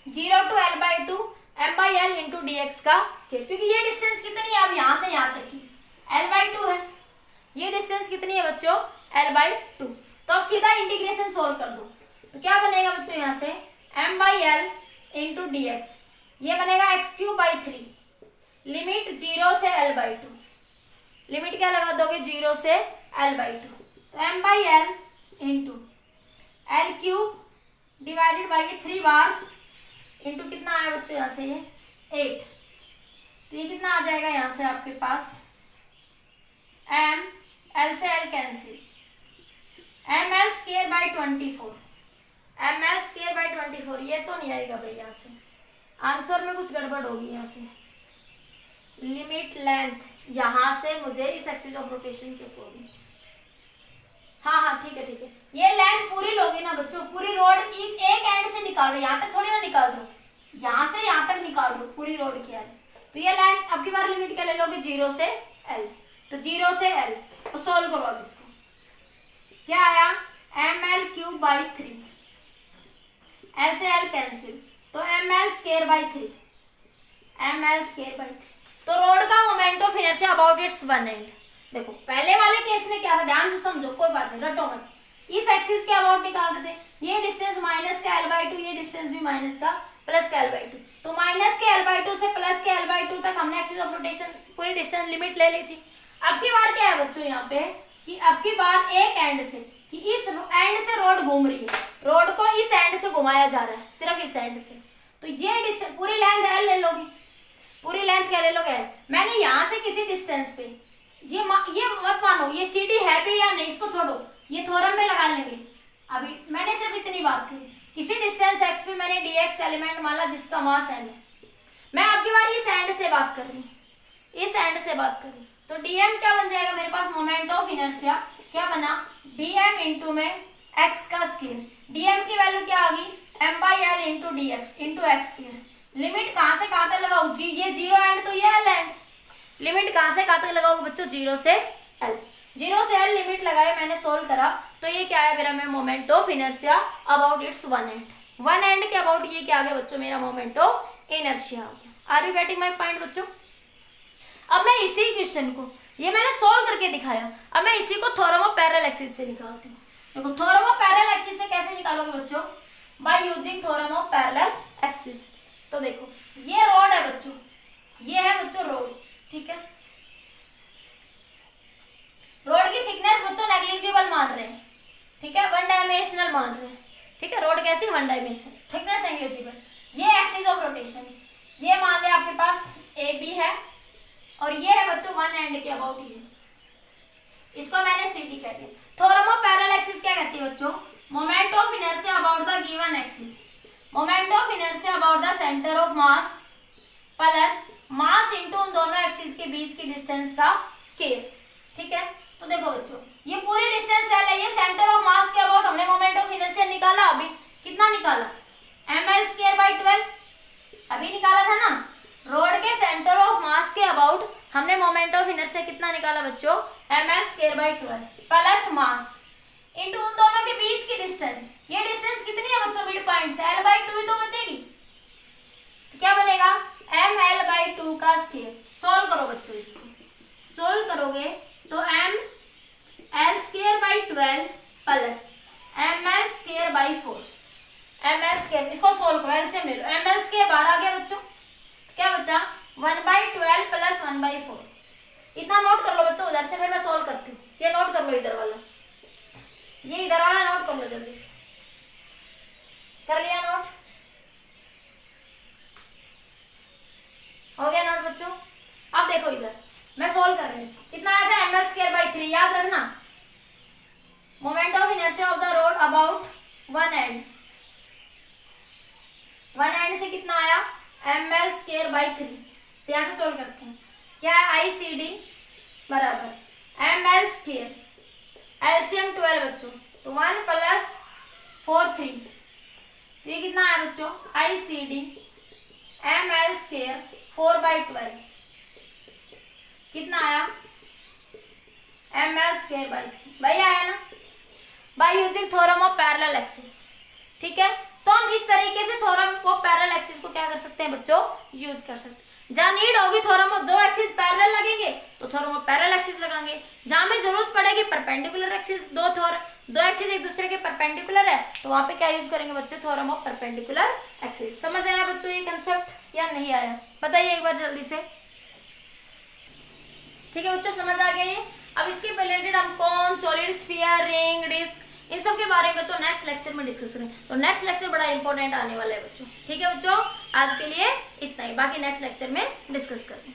0 to l/2 m/l into d x का स्केयर, क्योंकि ये डिस्टेंस कितनी है अब यहाँ से यहाँ तक की l/2 है, ये डिस्टेंस कितनी है बच्चों l/2। तो अब सीधा इंटीग्रेशन सोल्व कर दो, तो क्या बनेगा बच्चों यहाँ से m/l इंटू डी एक्स, ये बनेगा x³ 3 लिमिट 0 से l/2, लिमिट क्या लगा दोगे 0 से l/2, तो m/l into l³ divided by 3 bar into कितना आया बच्चों यहाँ से ये 8, तो ये कितना आ जाएगा यहाँ से आपके पास m, l से l cancel, ml square by 24, ml square by 24, ये तो नहीं आएगा भाई, यहाँ से आंसर में कुछ गड़बड़ होगी। यहाँ से लिमिट लेंथ यहाँ से मुझे इस एक्सिस ऑफ रोटेशन के अकॉर्डिंग, हाँ ठीक है ठीक है, ये लेंथ पूरी लोगे ना बच्चों, पूरी रोड एक एंड से निकाल रहे हो, यहाँ तक थोड़ी ना निकाल रहे हो, यहाँ से यहाँ तक निकाल रहे हो पूरी रोड की। तो ये लेंथ अब की बार लिमिट क्या ले लोगे 0 से l, तो 0 से l, तो सोल्व करो अब इसको, क्या आया ml³/3, l से l कैंसिल, तो ml square by 3, ml square by 3। तो रोड का moment of inertia about its one and. देखो पहले वाले केस में क्या था, ध्यान से समझो, कोई बात नहीं रटो मत, इस एक्सिस के अबाउट निकालते थे, ये डिस्टेंस माइनस का l/2, ये डिस्टेंस भी माइनस का प्लस का l/2, तो माइनस के l/2 से प्लस के l/2 तक हमने एक्सिस ऑफ रोटेशन पूरी डिस्टेंस लिमिट ले ली थी। अब की बार क्या है बच्चों यहाँ पे कि अब की बार एक एंड से, कि इस एंड से रोड घूम रही है, रोड को इस एंड से घुमाया जा रहा है, सिर्फ इस एंड से, तो ये डिस्टेंस पूरी लेंथ l ले लोगे, पूरी लेंथ क्या ले लोगे l। मैंने यहाँ से किसी डिस्टेंस पे ये मत मानो ये सी डी है भी या नहीं, इसको छोड़ो, ये थ्योरम में लगा लेंगे। अभी मैंने सिर्फ इतनी बात करी, किसी डिस्टेंस x पे मैंने dx एलिमेंट माना जिसका मास m है, मैं आपकी बार इस एंड से बात कर रही, इस एंड से बात करी, तो dm क्या बन जाएगा मेरे पास मोमेंट ऑफ इनर्शिया, क्या बना dm इंटू में x का स्क्वायर, dm की वैल्यू क्या आ गई m/l into d x into x square. Limit कहाँ से कहाँ तक लगाओ, ये 0 एंड तो ये l एंड, लिमिट कहाँ से कहाँ तक लगाओगे बच्चों 0 से l, 0 से l लिमिट लगाए, मैंने सोल्व करा, तो ये क्या है मेरा moment of inertia about its one and, one and के अबाउट ये क्या आ गया बच्चों मेरा मोमेंट ऑफ इनर्शिया आ गया। Are you getting my point बच्चों। अब मैं इसी क्वेश्चन को, ये मैंने सोल्व करके दिखाया, अब मैं इसी को थ्योरम ऑफ पैरेलल एक्सिस से निकालती हूँ। देखो थ्योरम ऑफ पैरेलल एक्सिस से कैसे निकालोगे बच्चों, by using theorem of parallel axis. तो देखो ये रोड है बच्चों, ये है बच्चों रोड, ठीक है, रोड की थिकनेस बच्चों नेग्लिजिबल मान रहे हैं, ठीक है, वन डायमेंशनल मान रहे हैं, ठीक है, रोड कैसी वन डायमेंशनल, थिकनेस नेग्लिजिबल। ये एक्सिस ऑफ रोटेशन है, ये मान लिया आपके पास ए बी है, और ये है बच्चों वन एंड के अबाउट, ये इसको मैंने सी डी कह दिया। थ्योरम ऑफ पैरेलल एक्सिस क्या कहती है बच्चों, moment of inertia about the given axis, moment of inertia about the centre of mass plus mass into उन दोनों एक्सिस के बीच की डिस्टेंस का स्क्वायर, ठीक है। तो देखो बच्चों ये पूरी डिस्टेंस l है, ये सेंटर ऑफ मास के अबाउट हमने मोमेंट ऑफ इनर्शिया निकाला, अभी कितना निकाला ml²/12, अभी निकाला था ना, रोड के सेंटर ऑफ मास के अबाउट हमने मोमेंट ऑफ इनर्शिया कितना निकाला बच्चों ml²/12 प्लस मास इंटू उन दोनों के बीच की डिस्टेंस, ये डिस्टेंस कितनी है बच्चों मिड पॉइंट से l/2 ही तो बचेगी, तो क्या बनेगा बच्चों इसको सोल्व करोगे तो m L square by 12 plus m L square by 4 m L square, इसको सोल्व करो, एलसीएम ले लो। एम एल स्क्वायर बाहर आ गया बच्चों, क्या बचा 1/12 प्लस 1/4। इतना नोट कर लो बच्चों, उधर से फिर मैं सोल्व करती हूँ। ये नोट कर लो इधर वाला, ये इधर वाला नोट कर लो जल्दी से। कर लिया नोट? हो गया नोट बच्चों? अब देखो इधर मैं सोल्व कर रही हूँ। कितना आया था एम एल स्क्वायर बाई 3, याद रखना। Moment of inertia of the rod about one and से कितना आया एम एल स्क्वायर बाई 3। तो यहाँ से सोल्व करते हैं, क्या है आई सी डी बराबर एम एल स्क्वायर, एलसीएम 12 बच्चों, तो 1 प्लस 4 3। तो ये कितना आया बच्चों I C D M L square 4/12 कितना आया एम एल स्क्वायर बाई 3। भाई आया ना, by using theorem of parallel axis. ठीक है, तो हम इस तरीके से थ्योरम ऑफ पैरेलल एक्सिस को क्या कर सकते हैं बच्चों, यूज कर सकते हैं। जहां नीड होगी थ्योरम ऑफ दो एक्सिस पैरेलल लगेंगे तो थ्योरम ऑफ पैरेलल एक्सिस लगाएंगे। जहां में जरूरत पड़ेगी परपेंडिकुलर एक्सिस, दो एक्सिस एक दूसरे के परपेंडिकुलर है, तो वहां पे क्या यूज करेंगे बच्चों, थ्योरम ऑफ परपेंडिकुलर एक्सिस। समझ आया बच्चों ये कंसेप्ट या नहीं आया, बताइए एक बार जल्दी से। ठीक है बच्चों, समझ आ गया ये। अब इसके रिलेटेड हम कौन, सॉलिड, स्फीयर, रिंग, डिस्क, इन सब के बारे में बच्चों नेक्स्ट लेक्चर में डिस्कस करेंगे। तो नेक्स्ट लेक्चर बड़ा इंपॉर्टेंट आने वाला है बच्चों। ठीक है बच्चों, आज के लिए इतना ही, बाकी नेक्स्ट लेक्चर में डिस्कस करेंगे।